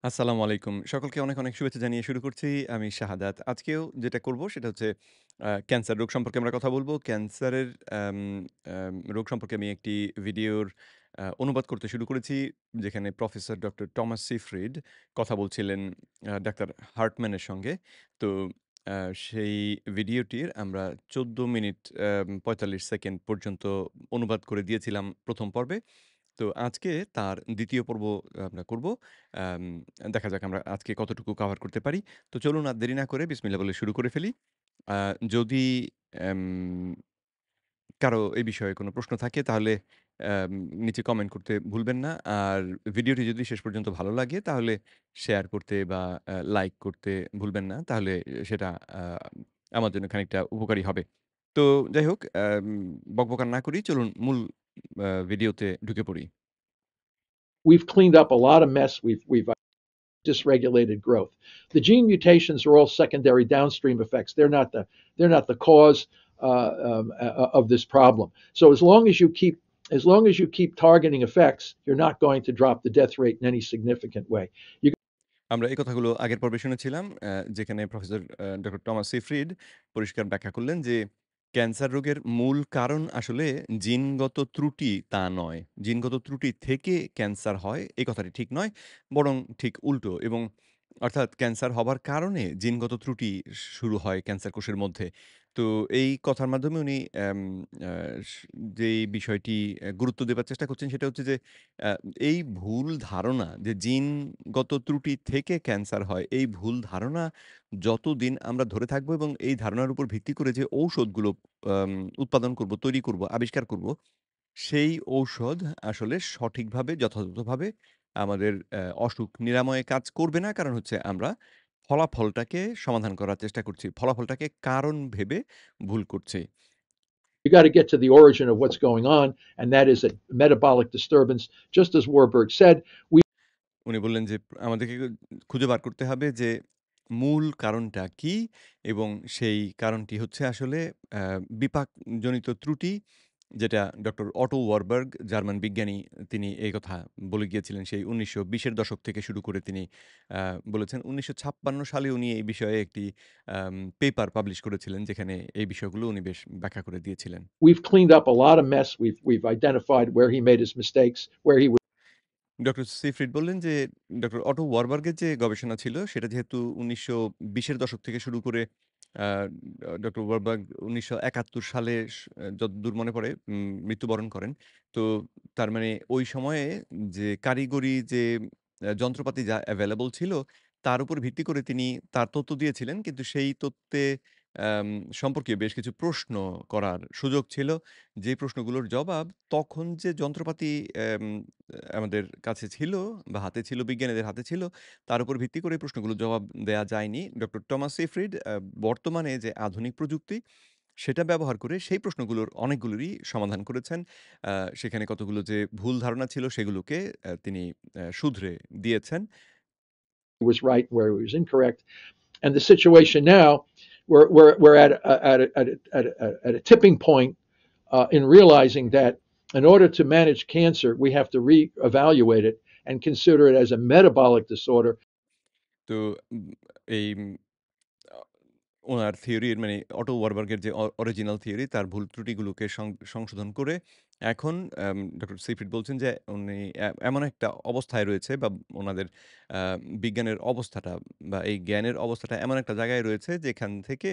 আসসালামু আলাইকুম। সকলকে অনেক, অনেক শুভেচ্ছা জানিয়ে শুরু করছি। আমি শাহাদাত। আজকেও যেটা করব সেটা হচ্ছে ক্যান্সার রোগ সম্পর্কে আমরা কথা বলব। ক্যান্সারের আম রোগ সম্পর্কে আমি একটি ভিডিওর অনুবাদ করতে শুরু করেছি। যেখানে প্রফেসর ডক্টর টমাস সিফ্রিড কথা বলছিলেন ডাক্তার হার্টম্যানের সঙ্গে। তো আ সেই ভিডিওটির আমরা ১৪ মিনিট ৪৫ সেকেন্ড পর্যন্ত অনুবাদ করে দিয়েছিলাম ১ম পর্বে। তো আজকে তার ২য় পর্ব আমরা করব। আম দেখা যাক আমরা আজকে কতটুকু কভার করতে পারি। তো চলুন আর দেরি না করে বিসমিল্লাহ বলে শুরু করে ফেলি। আ যদি এম কারো এই বিষয়ে কোনো প্রশ্ন থাকে তাহলে আম নিচে কমেন্ট করতে ভুলবেন না। আর ভিডিওটি যদি শেষ পর্যন্ত ভালো লাগে তাহলে শেয়ার করতে বা লাইক করতে ভুলবেন না। তাহলে সেটা আ আমার জন্য খানিকটা উপকারী হবে। তো যাই হোক বকবকার না করি চলুন মূল ভিডিওতে ঢুকে পড়ি। We've cleaned up a lot of mess. We've dysregulated growth. The gene mutations are all secondary downstream effects. They're not the cause of this problem. So as long as you keep targeting effects, you're not going to drop the death rate in any significant way. You আমরা এই কথাগুলো আগের পর্বে শুনেছিলাম যেখানে professor doctor Thomas সেফ্রিড পরিষ্কার ব্যাখ্যা করলেন যে, ক্যান্সার রোগের মূল কারণ আসলে জিনগত ত্রুটি তা নয়। জিনগত ত্রুটি থেকে ক্যান্সার হয় এই কথাটি ঠিক নয়, বরং ঠিক উল্টো এবং অর্থাৎ ক্যান্সার হবার কারণে জিনগত ত্রুটি শুরু হয় ক্যান্সার কোষের মধ্যে। তো এই কথার মাধ্যমে উনি অ্যাম আ স যেই বিষয়টি গুরুত্ব দেবার চেষ্টা করছেন সেটা হচ্ছে যে আ এই ভুল ধারণা যে জিনগত ত্রুটি থেকে ক্যান্সার হয়, এই ভুল ধারণা যতদিন আমরা ধরে থাকবো এবং এই ধারণার উপর ভিত্তি করে যে ঔষধগুলো আম উৎপাদন করব, তৈরি করব, আবিষ্কার করব, সেই ঔষধ আসলে সঠিকভাবে যথাযথভাবে আমাদের অসুখ নিরাময়ে কাজ করবে না। কারণ হচ্ছে আমরা ফলাফলটাকে সমাধান করার চেষ্টা করছি। ফলাফলটাকে কারণ ভেবে ভুল করছি। you got to get to the origin of what's going on, and that is a metabolic disturbance. Just as Warburg said, we উনি বললেন যে, আমাদেরকে খুঁজে বার করতে হবে যে মূল কারণটা কি? এবং সেই কারণটি হচ্ছে আসলে আ বিপাকজনিত ত্রুটি, যেটা ডক্টর অটো ওয়ারবার্গ জার্মান বিজ্ঞানী তিনি এই কথা বলে গিয়েছিলেন সেই ১৯২০ এর দশক থেকে শুরু করে তিনি আ বলেছেন। ১৯৫৬ সালে উনি এই বিষয়ে একটি পেপার পাবলিশ করেছিলেন যেখানে এই বিষয়গুলো উনি বেশ ব্যাখ্যা করে দিয়েছিলেন। we've cleaned up a lot of mess. We've identified where he made his mistakes, where he doctor Seyfried বললেন যে, ডক্টর অটো ওয়ারবার্গের যে গবেষণা ছিল, সেটা যেহেতু ১৯২০ এর দশক থেকে শুরু করে আ ডক্টর ওয়ারবার্গ ১৯৭১ সালে যতদূর মনে পড়ে মৃত্যুবরণ করেন। তো তার মানে ওই সময়ে যে কারিগরি যে যন্ত্রপাতি যা এভেইলেবল ছিল, তার উপর ভিত্তি করে তিনি তার তথ্য দিয়েছিলেন। কিন্তু সেই তথ্যে আম সম্পর্কে বেশ কিছু প্রশ্ন করার সুযোগ ছিল। যে প্রশ্নগুলোর জবাব তখন যে যন্ত্রপাতি আমাদের কাছে ছিল বা হাতে ছিল, বিজ্ঞানীদের হাতে ছিল, তার উপর ভিত্তি করে এই প্রশ্নগুলোর জবাব দেয়া যায়নি। ডক্টর টমাস সেফ্রিড বর্তমানে যে আধুনিক প্রযুক্তি, সেটা ব্যবহার করে সেই প্রশ্নগুলোর অনেকগুলোরই সমাধান করেছেন। আ সেখানে কতগুলো যে ভুল ধারণা ছিল সেগুলোকে তিনি শুধরে দিয়েছেন। was right, where he was incorrect. And the situation now, we're at a tipping point in realizing that in order to manage cancer, we have to reevaluate it and consider it as a metabolic disorder. তো এই আ উনার থিওরির মানে auto ওয়ারবার্গের যে original theory তার ভুল ত্রুটিগুলোকে সংশোধন করে এখন ডক্টর সেফ্রিড বলছেন যে উনি এমন একটা অবস্থায় রয়েছে বা উনাদের আ বিজ্ঞানের অবস্থাটা বা এই জ্ঞানের অবস্থাটা এমন একটা জায়গায় রয়েছে যেখান থেকে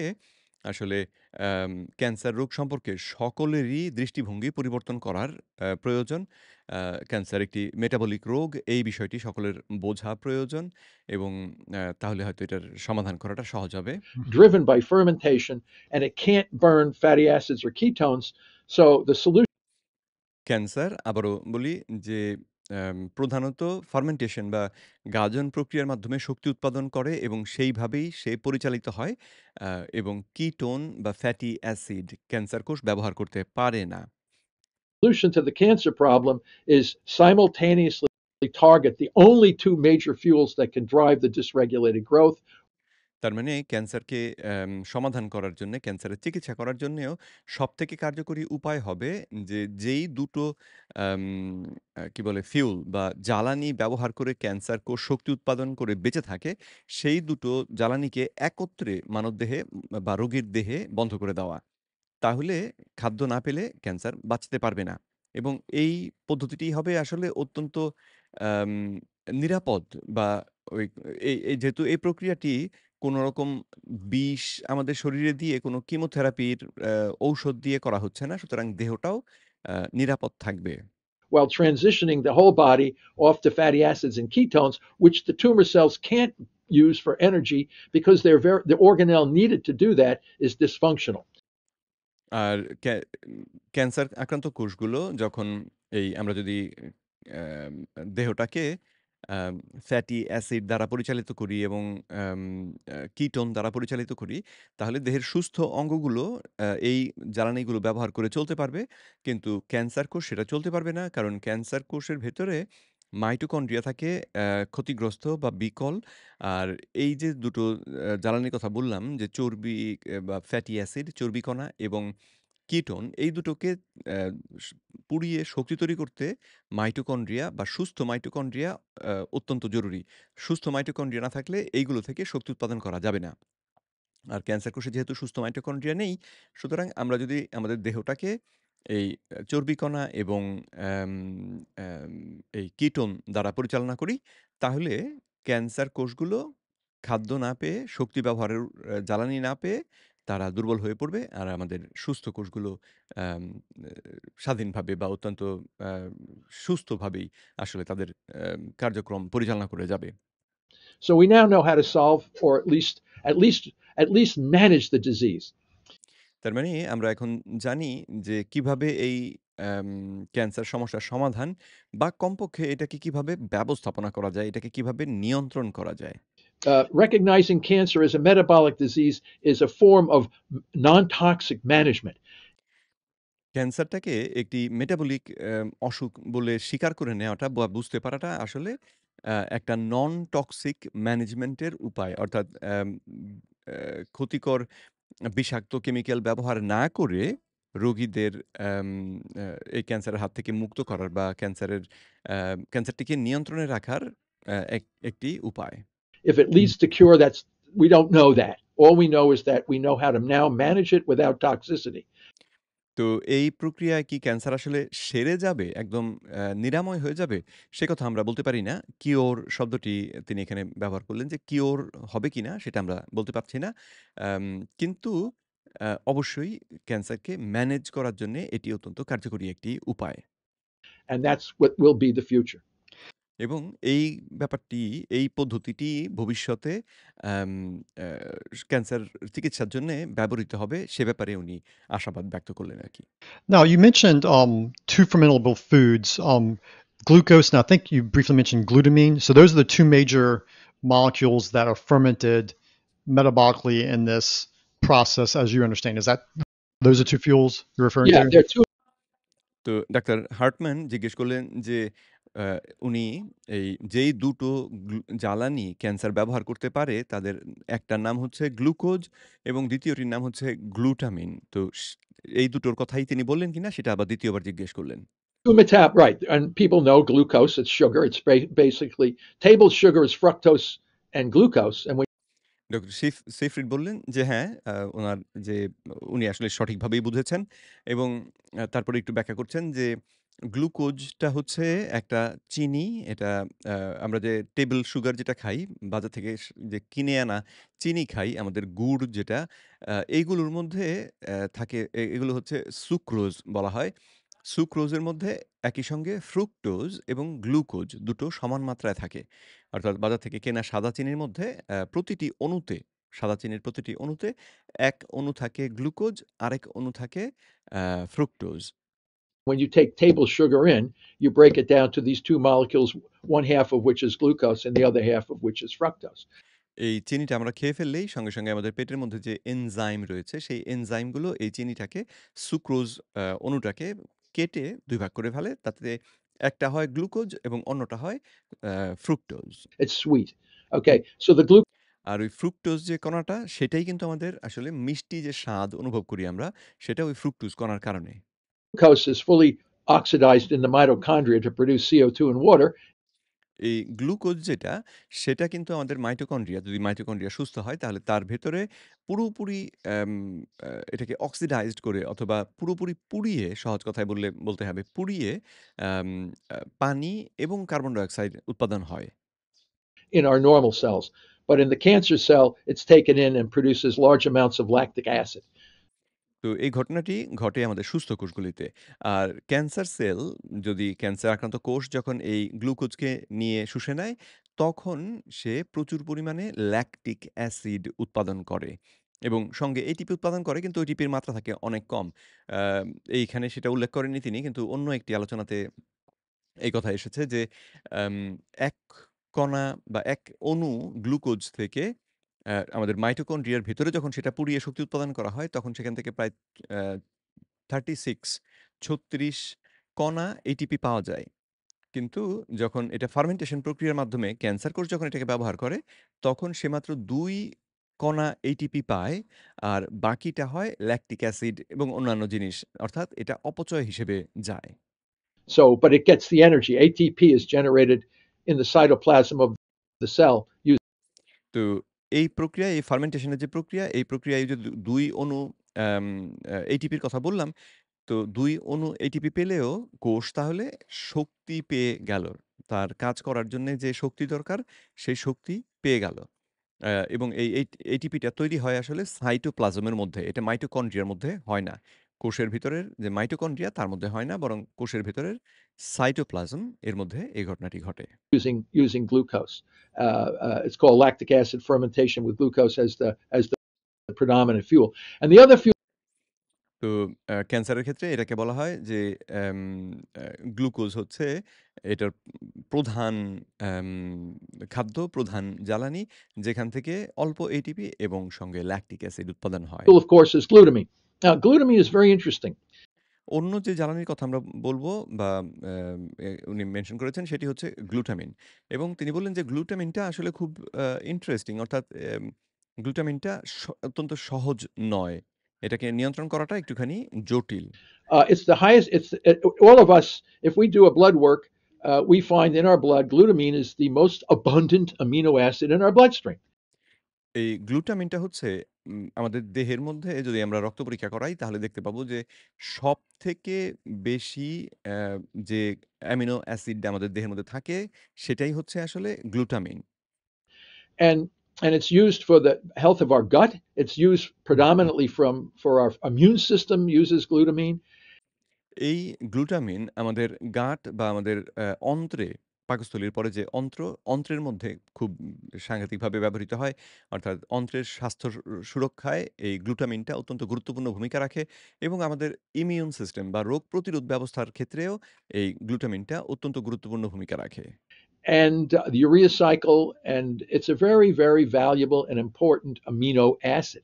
আসলে ক্যান্সার রোগ সম্পর্কে সকলেরই দৃষ্টিভঙ্গি পরিবর্তন করার প্রয়োজন। আ ক্যান্সার একটি মেটাবলিক রোগ, এই বিষয়টি সকলের বোঝা প্রয়োজন এবং তাহলে হয়তো এটার সমাধান করাটা সহজ হবে। Driven by fermentation, and it can't burn fatty acids or ketones. So the solution cancer আবারও বলি যে প্রধানত ফার্মেন্টেশন বা গাজন প্রক্রিয়ার মাধ্যমে শক্তি উৎপাদন করে এবং সেইভাবেই সে পরিচালিত হয় আ এবং কিটোন বা ফ্যাটি অ্যাসিড ক্যান্সার কোষ ব্যবহার করতে পারে না। to the cancer problem is simultaneously target the only two major fuels that can drive the dysregulated growth. তার মানে ক্যান্সারকে সমাধান করার জন্যে, ক্যান্সারের চিকিৎসা করার জন্যেও সবথেকে কার্যকরী উপায় হবে যে, যেই দুটো আম কি বলে ফিউল বা জ্বালানি ব্যবহার করে ক্যান্সার কোষ শক্তি উৎপাদন করে বেঁচে থাকে, সেই দুটো জ্বালানিকে একত্রে মানবদেহে বা রোগীর দেহে বন্ধ করে দেওয়া। তাহলে খাদ্য না পেলে ক্যান্সার বাঁচতে পারবে না। এবং এই পদ্ধতিটি হবে আসলে অত্যন্ত আম নিরাপদ বা ওই এই যেহেতু এই প্রক্রিয়াটি কোনো রকম বিষ আমাদের শরীরে দিয়ে কোনো কিমোথেরাপির ঔষধ দিয়ে করা হচ্ছে না। সুতরাং দেহটাও নিরাপদ থাকবে। while transitioning the whole body off to fatty acids and ketones, which the tumor cells can't use for energy because the organelle needed to do that is dysfunctional. আর ক্যান্সার আক্রান্ত কোষগুলো যখন আমরা যদি অ্যাম দেহটাকে আম ফ্যাটি অ্যাসিড দ্বারা পরিচালিত করি এবং আম কিটোন দ্বারা পরিচালিত করি, তাহলে দেহের সুস্থ অঙ্গগুলো এই জ্বালানিগুলো ব্যবহার করে চলতে পারবে। কিন্তু ক্যান্সার কোষ সেটা চলতে পারবে না। কারণ ক্যান্সার কোষের ভেতরে মাইটোকন্ড্রিয়া থাকে ক্ষতিগ্রস্ত বা বিকল। আর এই যে দুটো জ্বালানির কথা বললাম যে চর্বি বা ফ্যাটি অ্যাসিড, চর্বিকণা এবং কিটোন এই দুটোকে অ্যা স পুড়িয়ে শক্তি তৈরি করতে মাইটোকন্ড্রিয়া বা সুস্থ মাইটোকন্ড্রিয়া অত্যন্ত জরুরি। সুস্থ মাইটোকন্ড্রিয়া না থাকলে এইগুলো থেকে শক্তি উৎপাদন করা যাবে না। আর ক্যান্সার কোষে যেহেতু সুস্থ মাইটোকন্ড্রিয়া নেই, সুতরাং আমরা যদি আমাদের দেহটাকে এই চর্বিকণা এবং অ্যাম অ্যাম এই কিটোন দ্বারা পরিচালনা করি, তাহলে ক্যান্সার কোষগুলো খাদ্য না পেয়ে, শক্তি ব্যবহারের জ্বালানি না পেয়ে তারা দুর্বল হয়ে পড়বে। আর আমাদের সুস্থ কোষগুলো অ্যাম এ স্বাধীনভাবে বা অত্যন্ত আ সুস্থভাবেই আসলে তাদের কার্যক্রম পরিচালনা করে যাবে। So we now know how to solve or at least manage the disease. তার মানে আমরা এখন জানি যে কিভাবে এই অ্যাম ক্যান্সার সমস্যার সমাধান বা কমপক্ষে এটাকে কিভাবে ব্যবস্থাপনা করা যায়, এটাকে কিভাবে নিয়ন্ত্রণ করা যায়। Recognizing cancer as a metabolic disease is a form of non-toxic management. ক্যান্সারটাকে একটি মেটাবলিক অসুখ বলে স্বীকার করে নেওয়াটা বা বুঝতে পারাটা আসলে একটা নন টক্সিক ম্যানেজমেন্টের উপায়। অর্থাৎ ক্ষতিকর বিষাক্ত কেমিক্যাল ব্যবহার না করে রোগীদের অ্যাম আ এই ক্যান্সারের হাত থেকে মুক্ত করার বা ক্যান্সারটিকে নিয়ন্ত্রণে রাখার একটি উপায়। If it leads to cure, that's we don't know that. All we know is that we know how to now manage it without toxicity. তো এই প্রক্রিয়ায় কি ক্যান্সার আসলে সেরে যাবে? একদম নিরাময় হয়ে যাবে? সে কথা আমরা বলতে পারি না। কিওর শব্দটি তিনি এখানে ব্যবহার করলেন যে কিওর হবে কিনা সেটা আমরা বলতে পারছি না। আম কিন্তু অবশ্যই ক্যান্সারকে ম্যানেজ করার জন্যে এটি অত্যন্ত কার্যকরী একটি উপায়। And that's what will be the future. এবং এই ব্যাপারটি, এই পদ্ধতিটি ভবিষ্যতে আম অ্যা ক্যান্সার চিকিৎসার জন্যে ব্যবহৃত হবে সে ব্যাপারে উনি আশাবাদ ব্যক্ত করলেন আরকি। Now, you mentioned two fermentable foods, glucose, and I think you briefly mentioned glutamine. So, those are the two major molecules that are fermented metabolically in this process, as you understand. Is that those are two fuels you're referring Yeah, to? there are two. তো doctor হার্টম্যান জিজ্ঞেস করলেন যে আ উনি যেই দুটো জ্বালানি cancer ব্যবহার করতে পারে তাদের একটার নাম হচ্ছে গ্লুকোজ এবং দ্বিতীয়টির নাম হচ্ছে গ্লুটামিন। তো এই দুটোর কথাই তিনি বললেন কিনা সেটা আবার দ্বিতীয়বার জিজ্ঞেস করলেন। Right, and people know glucose. It's sugar. It's basically table sugar is fructose and glucose, and when doctor Seyfried বললেন যে হ্যাঁ, উনার যে উনি আসলে সঠিকভাবেই বুঝেছেন এবং তারপরে একটু ব্যাখ্যা করছেন যে গ্লুকোজটা হচ্ছে একটা চিনি। এটা আ আমরা যে টেবল সুগার যেটা খাই, বাজার থেকে যে কিনে আনা চিনি খাই, আমাদের গুড় যেটা, এইগুলোর মধ্যে থাকে এগুলো হচ্ছে সুক্রোজ বলা হয়। সুক্রোজের মধ্যে একই সঙ্গে ফ্রুক্টোজ এবং গ্লুকোজ দুটো সমান মাত্রায় থাকে। অর্থাৎ বাজার থেকে কেনা সাদা চিনির মধ্যে প্রতিটি অণুতে, সাদা চিনির প্রতিটি অণুতে ১ অণু থাকে গ্লুকোজ, আরেক অণু থাকে fructose. you take table sugar in, you break it down to these two molecules, one half of which is glucose and the other half of which is fructose. এই চিনিটা আমরা খেয়ে ফেললেই সঙ্গে আমাদের পেটের মধ্যে যে এনজাইম রয়েছে, সেই এনজাইমগুলো এই চিনিটাকে সুক্রোজ অণুটাকে কেটে ২ ভাগ করে ফেলে। তাতে একটা হয় গ্লুকোজ এবং অন্যটা হয় fructose. It's sweet. Okay, so the glucose আর ওই ফ্রুক্টোজ যে কণাটা সেটাই কিন্তু আমাদের আসলে মিষ্টি যে স্বাদ অনুভব করি আমরা, সেটা ওই ফ্রুক্টোজ কণার কারণে। Glucose is fully oxidized in the mitochondria to produce CO2 and water. এই গ্লুকোজ যেটা, সেটা কিন্তু আমাদের মাইটোকন্ড্রিয়া, যদি মাইটোকন্ড্রিয়া সুস্থ হয় তাহলে তার ভেতরে পুরোপুরি অ্যাম এটাকে অক্সিডাইজড করে অথবা পুরোপুরি পুড়িয়ে, সহজ কথায় বলতে হবে পুড়িয়ে আম পানি এবং কার্বন ডাই অক্সাইড উৎপাদন হয়। In our normal cells. But in the cancer cell, it's taken in and produces large amounts of lactic acid. তো এই ঘটনাটি ঘটে আমাদের সুস্থ কোষগুলিতে। আর ক্যান্সার সেল, যদি ক্যান্সার আক্রান্ত কোষ যখন এই গ্লুকোজকে নিয়ে শুষে নেয়, তখন সে প্রচুর পরিমাণে ল্যাকটিক অ্যাসিড উৎপাদন করে এবং সঙ্গে এটিপি উৎপাদন করে, কিন্তু এটিপির মাত্রা থাকে অনেক কম। আ এইখানে সেটা উল্লেখ করেননি তিনি, কিন্তু অন্য একটি আলোচনাতে এই কথা এসেছে যে আম ১ কণা বা ১ অণু গ্লুকোজ থেকে আমাদের মাইটোকন্ড্রিয়ার ভেতরে যখন সেটা পুড়িয়ে শক্তি উৎপাদন করা হয়, তখন সেখান থেকে প্রায় আ 36 কণা এটিপি পাওয়া যায়। কিন্তু যখন এটা ফার্মেন্টেশন প্রক্রিয়ার মাধ্যমে ক্যান্সার কোষ যখন এটাকে ব্যবহার করে, তখন সে মাত্র ২ কণা এটিপি পায়। আর বাকিটা হয় ল্যাকটিক অ্যাসিড এবং অন্যান্য জিনিস। অর্থাৎ এটা অপচয় হিসেবে যায়। So, but it gets the energy. ATP is generated in the cytoplasm of the cell using তো এই প্রক্রিয়া, এই ফার্মেন্টেশন এর যে প্রক্রিয়া, এই প্রক্রিয়ায় যে ২ অণু আম এটিপির কথা বললাম। তো ২ অণু এটিপি পেলেও কোষ তাহলে শক্তি পেয়ে গেল। তার কাজ করার জন্যে যে শক্তি দরকার, সেই শক্তি পেয়ে গেল। এবং এই এটিপিটা তৈরি হয় আসলে সাইটোপ্লাজমের মধ্যে। এটা মাইটোকন্ড্রিয়ার মধ্যে হয় না। কোষের ভিতরের যে মাইটোকন্ড্রিয়া তার মধ্যে হয় না, বরং কোষের ভেতরের সাইটোপ্লাজম এর মধ্যে এই ঘটনাটি ঘটে। using glucose. It's called lactic acid fermentation with glucose as the predominant fuel. And the other fuel তো ক্যান্সারের ক্ষেত্রে এটাকে বলা হয় যে অ্যাম অ্যা গ্লুকোজ হচ্ছে এটার প্রধান অ্যাম খাদ্য, প্রধান জ্বালানি, যেখান থেকে অল্প এটিপি এবং সঙ্গে ল্যাকটিক অ্যাসিড উৎপাদন হয়। of course, is glutamine. Now, glutamine is very interesting. অন্য যে জ্বালানির কথা আমরা বলব বা উনি মেনশন করেছেন সেটি হচ্ছে গ্লুটামিন। এবং তিনি বললেন যে গ্লুটামিনটা আসলে খুব ইন্টারেস্টিং, অর্থাৎ গ্লুটামিনটা অত্যন্ত সহজ নয়। এটাকে নিয়ন্ত্রণ করাটা একটুখানি জটিল। It's the highest. All of us. If we do a blood work, we find in our blood glutamine is the most abundant amino acid in our bloodstream. এই গ্লুটামিনটা হচ্ছে আমাদের দেহের মধ্যে যদি আমরা রক্ত পরীক্ষা করাই তাহলে দেখতে পাবো যে সবথেকে বেশি অ্যা যে অ্যামিনো অ্যাসিড আমাদের দেহের মধ্যে থাকে সেটাই হচ্ছে আসলে glutamine. And it's used for the health of our gut. It's used predominantly for our immune system uses glutamine. এই গ্লুটামিন আমাদের গাট বা আমাদের অন্ত্রে, পাকস্থলীর পরে যে অন্ত্রের মধ্যে খুব সাংঘাতিকভাবে ব্যবহৃত হয়। অর্থাৎ অন্ত্রের স্বাস্থ্য সুরক্ষায় এই গ্লুটামিনটা অত্যন্ত গুরুত্বপূর্ণ ভূমিকা রাখে এবং আমাদের ইমিউন সিস্টেম বা রোগ প্রতিরোধ ব্যবস্থার ক্ষেত্রেও এই গ্লুটামিনটা অত্যন্ত গুরুত্বপূর্ণ ভূমিকা রাখে। And the urea cycle, and it's a very, very valuable and important amino acid.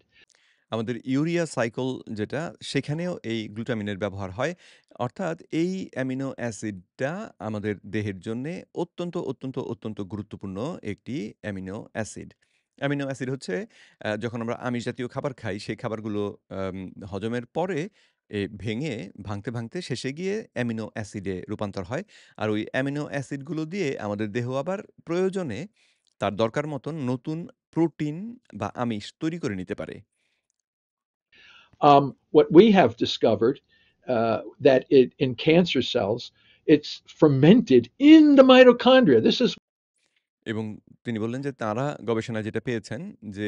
আমাদের ইউরিয়া সাইকেল যেটা, সেখানেও এই গ্লুটামিনের ব্যবহার হয়। অর্থাৎ এই অ্যামিনো অ্যাসিডটা আমাদের দেহের জন্যে অত্যন্ত গুরুত্বপূর্ণ একটি অ্যামিনো অ্যাসিড। অ্যামিনো অ্যাসিড হচ্ছে যখন আমরা আমিষ জাতীয় খাবার খাই, সেই খাবারগুলো আম হজমের পরে ভেঙে ভাঙতে শেষে গিয়ে অ্যামিনো অ্যাসিডে রূপান্তর হয়। আর ওই অ্যামিনো অ্যাসিডগুলো দিয়ে আমাদের দেহ আবার প্রয়োজনে তার দরকার মতন নতুন প্রোটিন বা আমিষ তৈরি করে নিতে পারে। What we have discovered that in cancer cells, it's fermented in the mitochondria. This is এবং তিনি বললেন যে তারা গবেষণায় যেটা পেয়েছেন যে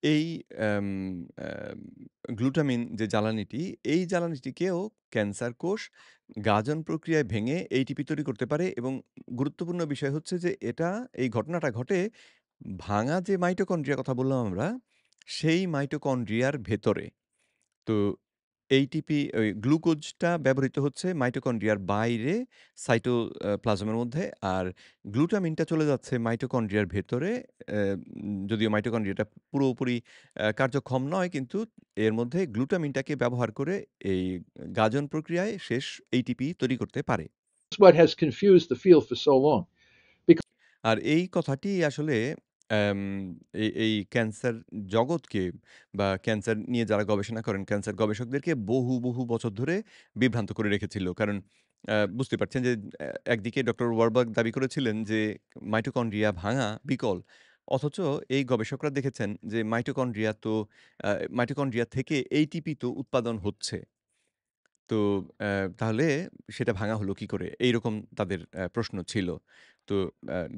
এই অ্যাম অ্যাম গ্লুটামিন যে জ্বালানিটি, এই জ্বালানিটিকেও ক্যান্সার কোষ গাজন প্রক্রিয়ায় ভেঙে ATP তৈরি করতে পারে এবং গুরুত্বপূর্ণ বিষয় হচ্ছে যে এই ঘটনাটা ঘটে ভাঙা যে মাইটোকন্ড্রিয়ার কথা বললাম আমরা, সেই মাইটোকন্ড্রিয়ার ভেতরে। তো ATP ওই গ্লুকোজটা ব্যবহৃত হচ্ছে মাইটোকন্ড্রিয়ার বাইরে প্লাজমের মধ্যে। আর গ্লুটামিনটা চলে যাচ্ছে মাইটোকন্ড্রিয়ার ভেতরে। যদিও মাইটোকন্ড্রিয়াটা পুরোপুরি কার্যক্ষম নয়, কিন্তু এর মধ্যে গ্লুটামিনটাকে ব্যবহার করে এই গাজন প্রক্রিয়ায় শেষ ATP তৈরি করতে পারে। what has confused the field for so long. আর এই কথাটি আসলে অ্যাম এই ক্যান্সার জগৎকে বা ক্যান্সার নিয়ে যারা গবেষণা করেন, ক্যান্সার গবেষকদেরকে বহু বছর ধরে বিভ্রান্ত করে রেখেছিল। কারণ বুঝতে পারছেন যে একদিকে ডক্টর ওয়ারবার্গ দাবি করেছিলেন যে মাইটোকন্ড্রিয়া ভাঙা বিকল। অথচ এই গবেষকরা দেখেছেন যে আ মাইটোকন্ড্রিয়া থেকে ATP তো উৎপাদন হচ্ছে। তো তাহলে সেটা ভাঙা হলো কি করে? এইরকম তাদের প্রশ্ন ছিল। তো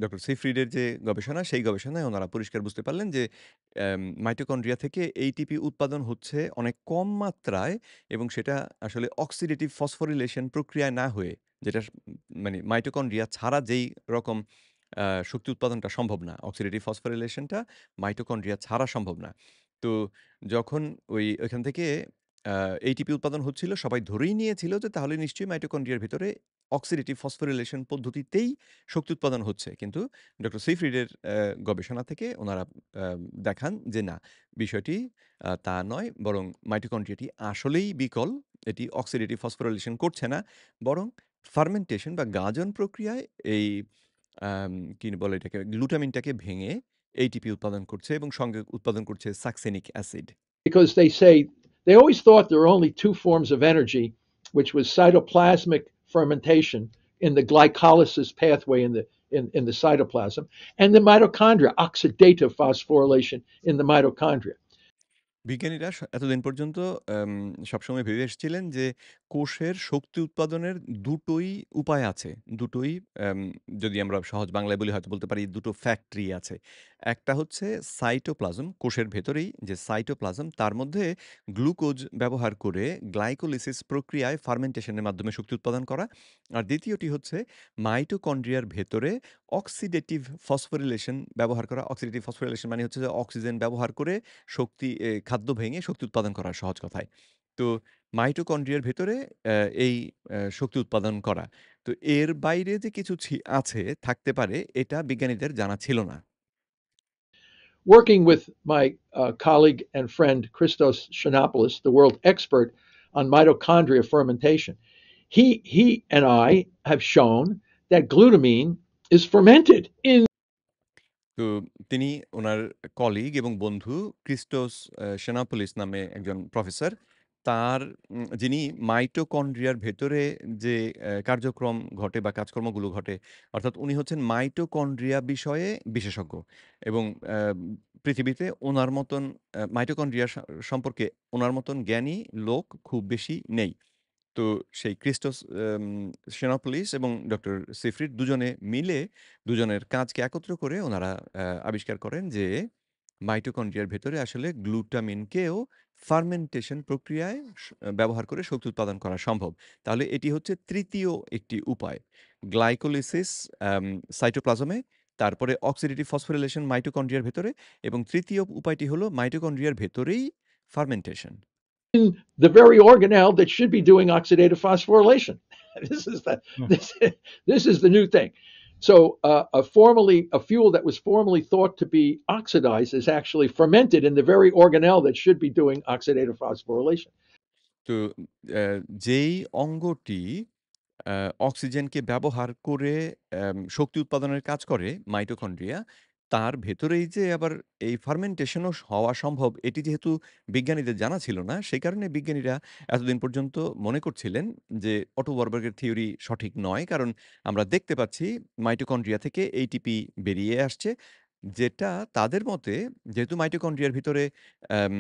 ডক্টর সেফ্রিডের যে গবেষণা, সেই গবেষণায় উনারা পরিষ্কার বুঝতে পারলেন যে মাইটোকন্ড্রিয়া থেকে ATP উৎপাদন হচ্ছে অনেক কম মাত্রায় এবং সেটা আসলে অক্সিডেটিভ ফসফোরিলেশন প্রক্রিয়ায় না হয়ে যেটা মানে মাইটোকন্ড্রিয়া ছাড়া যেই রকম শক্তি উৎপাদনটা সম্ভব না। অক্সিডেটিভ ফসফোরিলেশনটা মাইটোকন্ড্রিয়া ছাড়া সম্ভব না। তো যখন ওইখান থেকে আ ATP উৎপাদন হচ্ছিল, সবাই ধরেই নিয়েছিল যে তাহলে নিশ্চয়ই মাইটোকন্ড্রিয়ার ভিতরে অক্সিডেটিভ ফসফোরিলেশন পদ্ধতিতেই শক্তি উৎপাদন হচ্ছে। কিন্তু ডক্টর সেফ্রিডের গবেষণা থেকে উনারা আ দেখান যে না, বিষয়টি তা নয়। বরং মাইটোকন্ড্রিয়াটি আসলেই বিকল। এটি অক্সিডেটিভ ফসফোরিলেশন করছে না। বরং ফার্মেন্টেশন বা গাজন প্রক্রিয়ায় এই আম কি বলে এটাকে? গ্লুটামিনটাকে ভেঙে ATP উৎপাদন করছে এবং সঙ্গে উৎপাদন করছে সাকসেনিক acid. because they say they always thought there were only two forms of energy, which was cytoplasmic fermentation in the glycolysis pathway in the cytoplasm, and the mitochondria, oxidative phosphorylation in the mitochondria. বিজ্ঞানীরা এতদিন পর্যন্ত আম সবসময় ভেবে এসেছিলেন যে কোষের শক্তি উৎপাদনের দুটোই উপায় আছে। দুটোই আম যদি আমরা সহজ বাংলায় বলি হয়তো বলতে পারি দুটো ফ্যাক্টরি আছে। একটা হচ্ছে সাইটোপ্লাজম, কোষের ভেতরেই যে সাইটোপ্লাজম তার মধ্যে গ্লুকোজ ব্যবহার করে গ্লাইকোলিসিস প্রক্রিয়ায় ফার্মেন্টেশন এর মাধ্যমে শক্তি উৎপাদন করা। আর দ্বিতীয়টি হচ্ছে মাইটোকন্ড্রিয়ার ভেতরে অক্সিডেটিভ ফসফোরিলেশন ব্যবহার করা। অক্সিডেটিভ ফসফোরিলেশন মানে হচ্ছে যে অক্সিজেন ব্যবহার করে খাদ্য ভেঙে শক্তি উৎপাদন করা সহজ কথায়। তো মাইটোকন্ড্রিয়ার ভেতরে এই শক্তি উৎপাদন করা। তো এর বাইরে যে কিছু থাকতে পারে এটা বিজ্ঞানীদের জানা ছিল না। Working with my colleague and friend Christos Xenopoulos, the world expert on mitochondria fermentation, he and I have shown that glutamine is fermented in. তো তিনি উনার কলিগ এবং বন্ধু ক্রিস্টোস সেনাপোলিস নামে একজন প্রফেসর। তার যিনি মাইটোকন্ড্রিয়ার ভেতরে যে কার্যক্রম ঘটে বা কাজকর্মগুলো ঘটে, অর্থাৎ উনি হচ্ছেন মাইটোকন্ড্রিয়া বিষয়ে বিশেষজ্ঞ এবং পৃথিবীতে উনার মতন মাইটোকন্ড্রিয়া সম্পর্কে উনার মতন জ্ঞানী লোক খুব বেশি নেই। তো সেই ক্রিস্টোস সেনোপোলিস এবং ডক্টর সেফ্রিড দুজনে মিলে দুজনের কাজকে একত্র করে ওনারা আবিষ্কার করেন যে মাইটোকন্ড্রিয়ার ভেতরে আসলে গ্লুটামিনকেও ফার্মেন্টেশন প্রক্রিয়ায় ব্যবহার করে শক্তি উৎপাদন করা সম্ভব। তাহলে এটি হচ্ছে তৃতীয় একটি উপায়। গ্লাইকোলিসিস আম সাইটোপ্লাজমে, তারপরে অক্সিডেটিভ ফসফোরিলেশন মাইটোকন্ড্রিয়ার ভেতরে এবং তৃতীয় উপায়টি হলো মাইটোকন্ড্রিয়ার ভেতরেই fermentation. The very organelle that should be doing oxidative phosphorylation. this is the Hmm. this is the new thing. So a fuel that was formerly thought to be oxidized is actually fermented in the very organelle that should be doing oxidative phosphorylation. তো অ্যা যেই অঙ্গটি আ অক্সিজেনকে ব্যবহার করে শক্তি উৎপাদনের কাজ করে mitochondria, তার ভেতরেই যে আবার এই ফার্মেন্টেশন ও হওয়া সম্ভব এটি যেহেতু বিজ্ঞানীদের জানা ছিল না, সেই কারণে বিজ্ঞানীরা এতদিন পর্যন্ত মনে করছিলেন যে অটো ওয়ারবার্গের থিওরি সঠিক নয়। কারণ আমরা দেখতে পাচ্ছি মাইটোকন্ড্রিয়া থেকে ATP বেরিয়ে আসছে। যেটা তাদের মতে যেহেতু মাইটোকন্ড্রিয়ার ভিতরে অ্যাম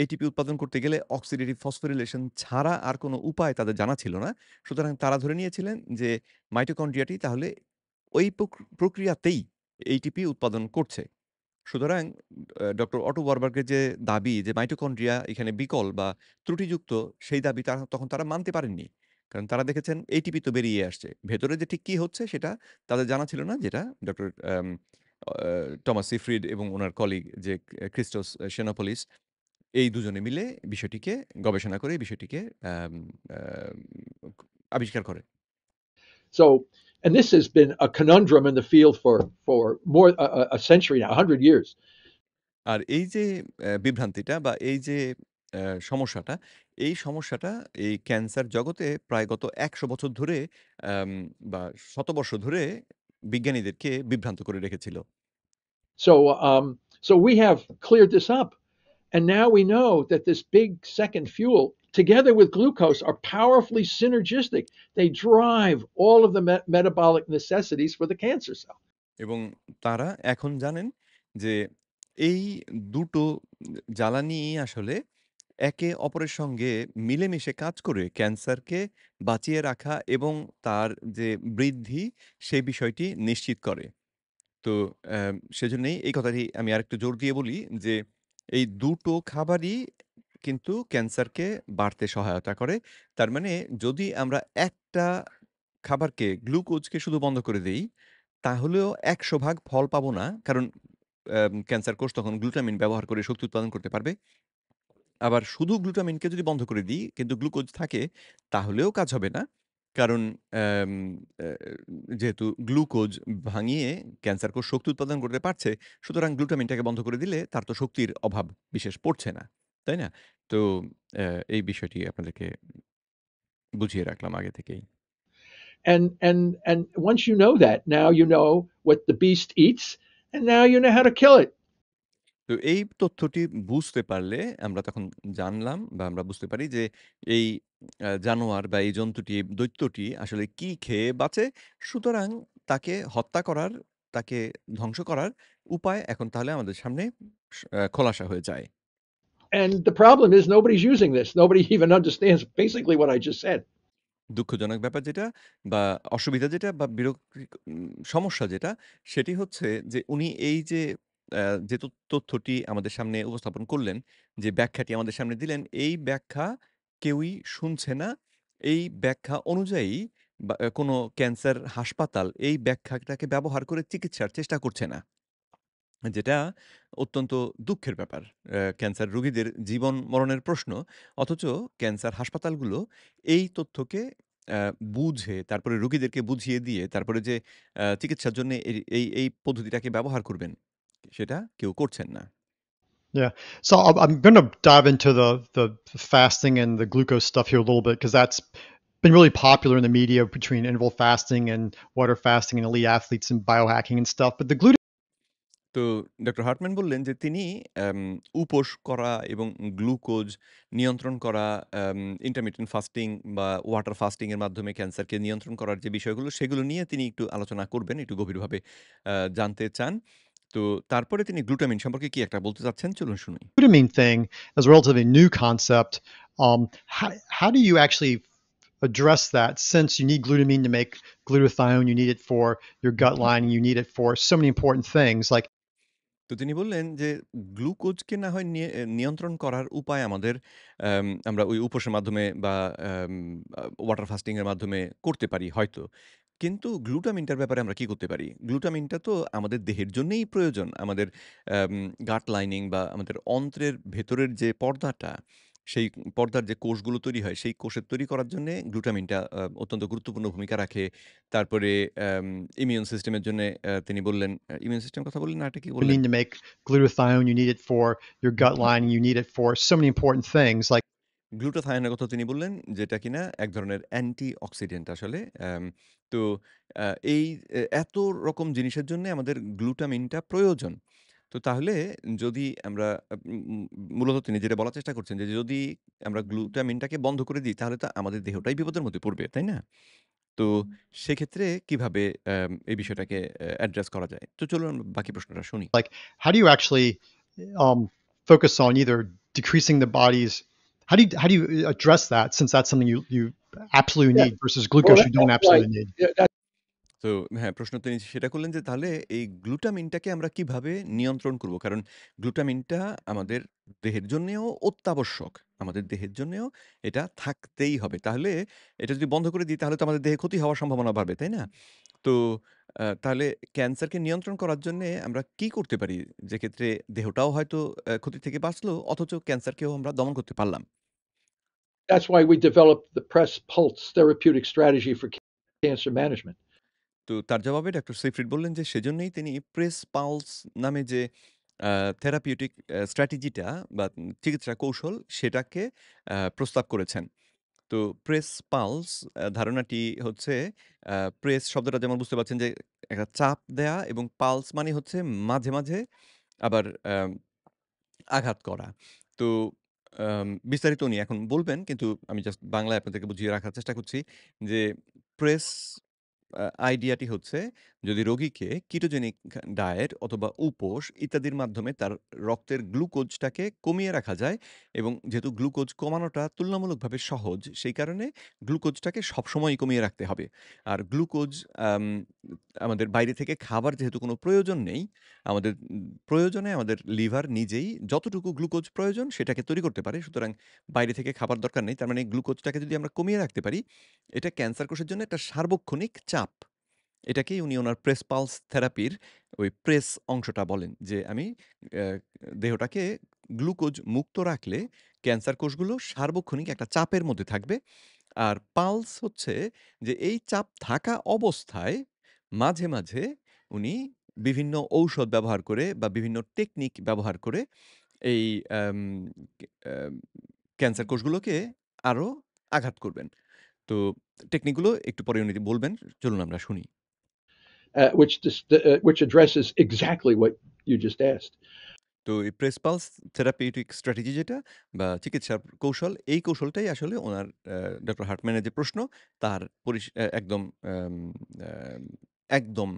ATP উৎপাদন করতে গেলে অক্সিডেটিভ ফসফোরিলেশন ছাড়া আর কোনো উপায় তাদের জানা ছিল না। সুতরাং তারা ধরে নিয়েছিলেন যে মাইটোকন্ড্রিয়াটি তাহলে ওই প্রক্রিয়াতেই ATP উৎপাদন করছে। সুতরাং ডক্টর অটো ওয়ারবার্গের যে দাবি যে মাইটোকন্ড্রিয়া এখানে বিকল বা ত্রুটিযুক্ত সেই দাবি তখন তারা মানতে পারেননি। কারণ তারা দেখেছেন ATP তো বেরিয়ে আসছে। ভেতরে যে ঠিক কি হচ্ছে সেটা তাদের জানা ছিল না, যেটা ডক্টর টমাস সিফ্রিড এবং উনার কলিগ যে ক্রিস্টোস সেনোপোলিস এই দুজনে মিলে বিষয়টিকে গবেষণা করে এই বিষয়টিকে আম আম আবিষ্কার করে। So, and this has been a conundrum in the field for more a century now, 100 years. আর এই যে বিভ্রান্তিটা বা এই যে সমস্যাটা, এই সমস্যাটা এই ক্যান্সার জগতে প্রায় গত ১০০ বছর ধরে আম বা শতবর্ষ ধরে বিজ্ঞানীদেরকে বিভ্রান্ত করে রেখেছিল। So we have cleared this up. And now we know that this big second fuel, together with glucose, are powerfully synergistic. They drive all of the metabolic necessities for the cancer cell. এবং তারা এখন জানেন যে এই দুটো জ্বালানিই আসলে একে অপরের সঙ্গে মিলেমিশে কাজ করে ক্যান্সারকে বাঁচিয়ে রাখা এবং তার যে বৃদ্ধি সে বিষয়টি নিশ্চিত করে। তো সেজন্যই এই কথাটি আমি আরেকটু জোর দিয়ে বলি যে, এই দুটো খাবারই কিন্তু ক্যান্সারকে বাড়তে সহায়তা করে। তার মানে যদি আমরা একটা খাবারকে গ্লুকোজকে শুধু বন্ধ করে দেই, তাহলেও ১০০ ভাগ ফল পাবো না। কারণ ক্যান্সার কোষ তখন গ্লুটামিন ব্যবহার করে শক্তি উৎপাদন করতে পারবে। আবার শুধু গ্লুটামিনকে যদি বন্ধ করে দিই, কিন্তু গ্লুকোজ থাকে, তাহলেও কাজ হবে না। কারণ অ্যাম অ্যা যেহেতু গ্লুকোজ ভাঙিয়ে ক্যান্সার কোষ শক্তি উৎপাদন করতে পারছে, সুতরাং গ্লুটামিনটাকে বন্ধ করে দিলে তার তো শক্তির অভাব বিশেষ পড়ছে না। তাই না? তো অ্যা এই বিষয়টি আপনাদেরকে বুঝিয়ে রাখলাম আগে থেকেই। And once you know that, now you know what the beast eats, and now you know how to kill it. তো এই তথ্যটি বুঝতে পারলে আমরা তখন জানলাম বা আমরা বুঝতে পারি যে এই জানোয়ার বা এই জন্তুটি, এই দৈত্যটি আসলে কি খেয়ে বাঁচে। সুতরাং তাকে হত্যা করার, তাকে ধ্বংস করার উপায় এখন তাহলে আমাদের সামনে খোলাসা হয়ে যায়। And the problem is nobody's using this. Nobody even understands basically what I just said. দুঃখজনক ব্যাপার যেটা বা অসুবিধা যেটা বা সমস্যা যেটা সেটি হচ্ছে যে উনি এই যে যে তথ্যটি আমাদের সামনে উপস্থাপন করলেন, যে ব্যাখ্যাটি আমাদের সামনে দিলেন, এই ব্যাখ্যা কেউই শুনছে না। এই ব্যাখ্যা অনুযায়ী বা কোনো ক্যান্সার হাসপাতাল এই ব্যাখ্যাটাকে ব্যবহার করে চিকিৎসার চেষ্টা করছে না। যেটা অত্যন্ত দুঃখের ব্যাপার। ক্যান্সার রোগীদের জীবন মরণের প্রশ্ন। অথচ ক্যান্সার হাসপাতালগুলো এই তথ্যকে অ্যা বুঝে তারপরে রোগীদেরকে বুঝিয়ে দিয়ে তারপরে যে চিকিৎসার জন্যে এই পদ্ধতিটাকে ব্যবহার করবেন, সেটা কেউ করছেন না। Yeah. So I'm going to dive into the fasting and the glucose stuff here a little bit because that's been really popular in the media between interval fasting and water fasting and elite athletes and biohacking and stuff. But the glucose তো doctor হার্টম্যান বললেন যে তিনি অ্যাম উপোস করা এবং glucose নিয়ন্ত্রণ করা, intermittent fasting বা ওয়াটার ফাস্টিং এর মাধ্যমে ক্যান্সারকে নিয়ন্ত্রণ করার যে বিষয়গুলো, সেগুলো নিয়ে তিনি একটু আলোচনা করবেন, একটু গভীরভাবে জানতে চান। তো তারপরে তিনি গ্লুটামিন সম্পর্কে কি একটা বলতে চাচ্ছেন, চলুন শুনি। glutamine thing is a relatively new concept. How do you actually address that since you need glutamine to make glutathione, you need it for your gut lining, you need it for so many important things like তো তিনি বললেন যে, গ্লুকোজকে না হয় নিয়ন্ত্রণ করার উপায় আমাদের আমরা ওই উপোসের মাধ্যমে বা আম আ ওয়াটার ফাস্টিং এর মাধ্যমে করতে পারি হয়তো। কিন্তু গ্লুটামিনটার ব্যাপারে আমরা কি করতে পারি? গ্লুটামিনটা তো আমাদের দেহের জন্যই প্রয়োজন। আমাদের আম গাট লাইনিং বা আমাদের অন্ত্রের ভেতরের যে পর্দাটা, সেই পর্দার যে কোষগুলো তৈরি হয়, সেই কোষের তৈরি করার জন্যে গ্লুটামিনটা অত্যন্ত গুরুত্বপূর্ণ ভূমিকা রাখে। তারপরে ইমিউন সিস্টেমের জন্যে তিনি বললেন, ইমিউন সিস্টেমের কথা বললেন না, আরেকটা কি বললেন? glutamine to make glutathione, you need it for your gut lining, you need it for so many important things like গ্লুটাথায়োনের কথা তিনি বললেন, যেটা কিনা এক ধরনের অ্যান্টি-অক্সিডেন্ট আসলে। তো আ এই এত রকম জিনিসের জন্যে আমাদের গ্লুটামিনটা প্রয়োজন। তো তাহলে যদি আমরা মূলত তিনি যেটা বলার চেষ্টা করছেন যে, যদি আমরা গ্লুটামিনটাকে বন্ধ করে দিই, তাহলে তো আমাদের দেহটাই বিপদের মধ্যে পড়বে, তাই না? তো সেক্ষেত্রে কিভাবে এই বিষয়টাকে অ্যাড্রেস করা যায়? তো চলুন বাকি প্রশ্নটা শুনি। like how do you actually focus on either decreasing the body's how do you address that since that's something you absolutely Yeah. need versus Well, glucose you don't that's why. absolutely need. Yeah, that, তো হ্যাঁ, প্রশ্ন তিনি সেটা করলেন যে তাহলে এই গ্লুটামিনটাকে আমরা কিভাবে নিয়ন্ত্রণ করব? কারণ গ্লুটামিনটা আমাদের দেহের জন্যেও অত্যাবশ্যক। আমাদের দেহের জন্যেও এটা থাকতেই হবে। তাহলে এটা যদি বন্ধ করে দিই তাহলে তো আমাদের দেহে ক্ষতি হওয়ার সম্ভাবনা বাড়বে, তাই না? তো তাহলে ক্যান্সারকে নিয়ন্ত্রণ করার জন্যে আমরা কি করতে পারি? যে ক্ষেত্রে দেহটাও হয়তো ক্ষতি থেকে বাঁচলো অথচ ক্যান্সারকেও আমরা দমন করতে পারলাম। that's why we developed the Press Pulse therapeutic strategy for cancer management. তো তার জবাবে ডক্টর সেফরিড বললেন যে সেজন্যই তিনি প্রেস পালস নামে যে আ থেরাপিউটিক স্ট্র্যাটেজিটা বা চিকিৎসা কৌশল সেটাকে প্রস্তাব করেছেন। তো প্রেস পালস ধারণাটি হচ্ছে প্রেস শব্দটা যেমন বুঝতে পারছেন যে একটা চাপ দেয়া এবং পালস মানে হচ্ছে মাঝে, মাঝে আবার আঘাত করা। তো বিস্তারিত উনি এখন বলবেন কিন্তু আমি জাস্ট বাংলায় আপনাদেরকে বুঝিয়ে রাখার চেষ্টা করছি যে প্রেস আইডিয়াটি হচ্ছে যদি রোগীকে কিটোজেনিক ডায়েট অথবা উপোস ইত্যাদির মাধ্যমে তার রক্তের গ্লুকোজটাকে কমিয়ে রাখা যায় এবং যেহেতু গ্লুকোজ কমানোটা তুলনামূলকভাবে সহজ সেই কারণে গ্লুকোজটাকে সবসময়ই কমিয়ে রাখতে হবে। আর গ্লুকোজ আম আমাদের বাইরে থেকে খাবার যেহেতু কোনো প্রয়োজন নেই, আমাদের প্রয়োজনে আমাদের লিভার নিজেই যতটুকু গ্লুকোজ প্রয়োজন সেটাকে তৈরি করতে পারে। সুতরাং বাইরে থেকে খাবার দরকার নেই। তার মানে গ্লুকোজটাকে যদি আমরা কমিয়ে রাখতে পারি, এটা ক্যান্সার কোষের জন্য একটা সার্বক্ষণিক চাপ। এটাকেই উনি উনার প্রেস পালস থেরাপির ওই প্রেস অংশটা বলেন যে, আমি অ্যা দেহটাকে গ্লুকোজ মুক্ত রাখলে ক্যান্সার কোষগুলো সার্বক্ষণিক একটা চাপের মধ্যে থাকবে। আর পালস হচ্ছে যে এই চাপ থাকা অবস্থায় মাঝে, মাঝে উনি বিভিন্ন ঔষধ ব্যবহার করে বা বিভিন্ন টেকনিক ব্যবহার করে এই আম কে ক্যান্সার কোষগুলোকে আরো আঘাত করবেন। তো টেকনিকগুলো একটু পরে উনি বলবেন। চলুন আমরা শুনি। which addresses exactly what you just asked. তো এই প্রেস পালস থেরাপিউটিক স্ট্র্যাটেজি যেটা বা চিকিৎসার কৌশল, এই কৌশলটাই আসলে উনার ডক্টর হার্টম্যানের যে প্রশ্ন তার একদম আম আম একদম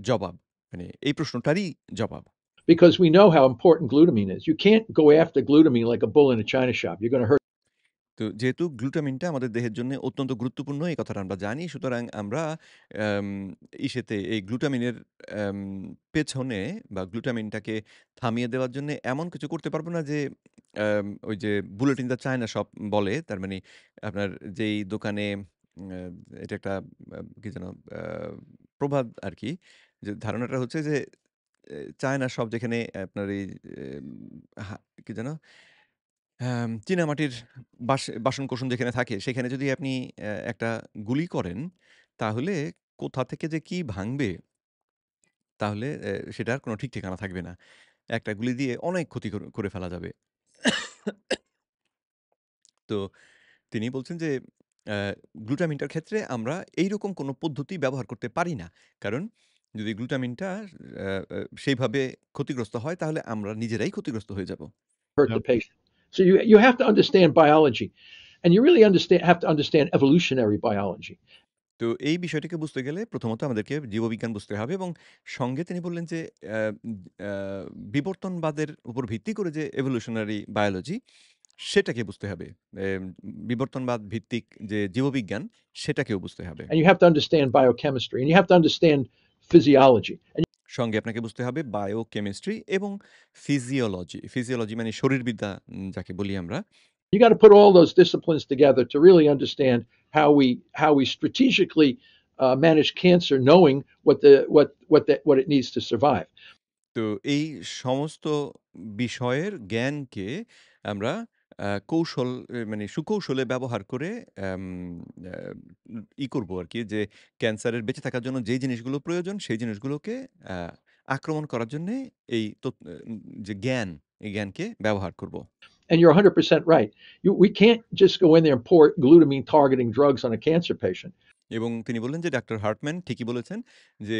জবাব। মানে এই প্রশ্নটারই জবাব। Because we know how important glutamine is. You can't go after glutamine like a bull in a china shop. You're going to hurt. তো যেহেতু গ্লুটামিনটা আমাদের দেহের জন্য অত্যন্ত গুরুত্বপূর্ণ এই কথাটা আমরা জানি। সুতরাং আমরা আম ইসেতে এই গ্লুটামিনের আম পেছনে বা গ্লুটামিনটাকে থামিয়ে দেওয়ার জন্যে এমন কিছু করতে পারব না যে ওই যে bullet in the China shop বলে। তার মানে আপনার যেই দোকানে আ এটা একটা কি যেন আ প্রবাদ আরকি। যে ধারণাটা হচ্ছে যে চায়না শপ যেখানে আপনার এই এম হা কি যেন? চীনামাটির বাসন-কোসন যেখানে থাকে, সেখানে যদি আপনি একটা গুলি করেন, তাহলে কোথা থেকে যে কি ভাঙবে, তাহলে সেটার কোনো ঠিক ঠিকানা থাকবে না। একটা গুলি দিয়ে অনেক ক্ষতি করে ফেলা যাবে। তো তিনি বলছেন যে, অ্যা গ্লুটামিনটার ক্ষেত্রে আমরা এইরকম কোনো পদ্ধতি ব্যবহার করতে পারি না। কারণ যদি গ্লুটামিনটা অ্যা অ্যা সেইভাবে ক্ষতিগ্রস্ত হয়, তাহলে আমরা নিজেরাই ক্ষতিগ্রস্ত হয়ে যাব। Hurt the Yep. patient. So you have to understand biology, and you really have to understand evolutionary biology. তো এই বিষয়টিকে বুঝতে গেলে প্রথমত আমাদেরকে জীববিজ্ঞান বুঝতে হবে এবং সঙ্গে তিনি বললেন যে অ্যা অ্যা বিবর্তনবাদের উপর ভিত্তি করে যে evolutionary biology সেটাকে বুঝতে হবে। বিবর্তনবাদ ভিত্তিক যে জীববিজ্ঞান সেটাকেও বুঝতে হবে। And you have to understand biochemistry, and you have to understand physiology. And সঙ্গে আপনাকে বুঝতে হবে বায়োকেমিস্ট্রি এবং ফিজিওলজি। ফিজিওলজি মানে শরীরবিদ্যা যাকে বলি আমরা। you got to put all those disciplines together to really understand how we strategically manage cancer, knowing what it needs to survive. তো এই সমস্ত বিষয়ের জ্ঞানকে আমরা কৌশল মানে সুকৌশলে ব্যবহার করে আম আ করব আরকি যে ক্যান্সারের বেঁচে থাকার জন্য যেই জিনিসগুলো প্রয়োজন সেই জিনিসগুলোকে আ আক্রমণ করার জন্যে এই যে জ্ঞান, এই জ্ঞানকে ব্যবহার করব। And you're 100% right. We can't just go in there and pour glutamine targeting drugs on a cancer patient. এবং তিনি বললেন যে ডাক্তার হার্টম্যান ঠিকই বলেছেন যে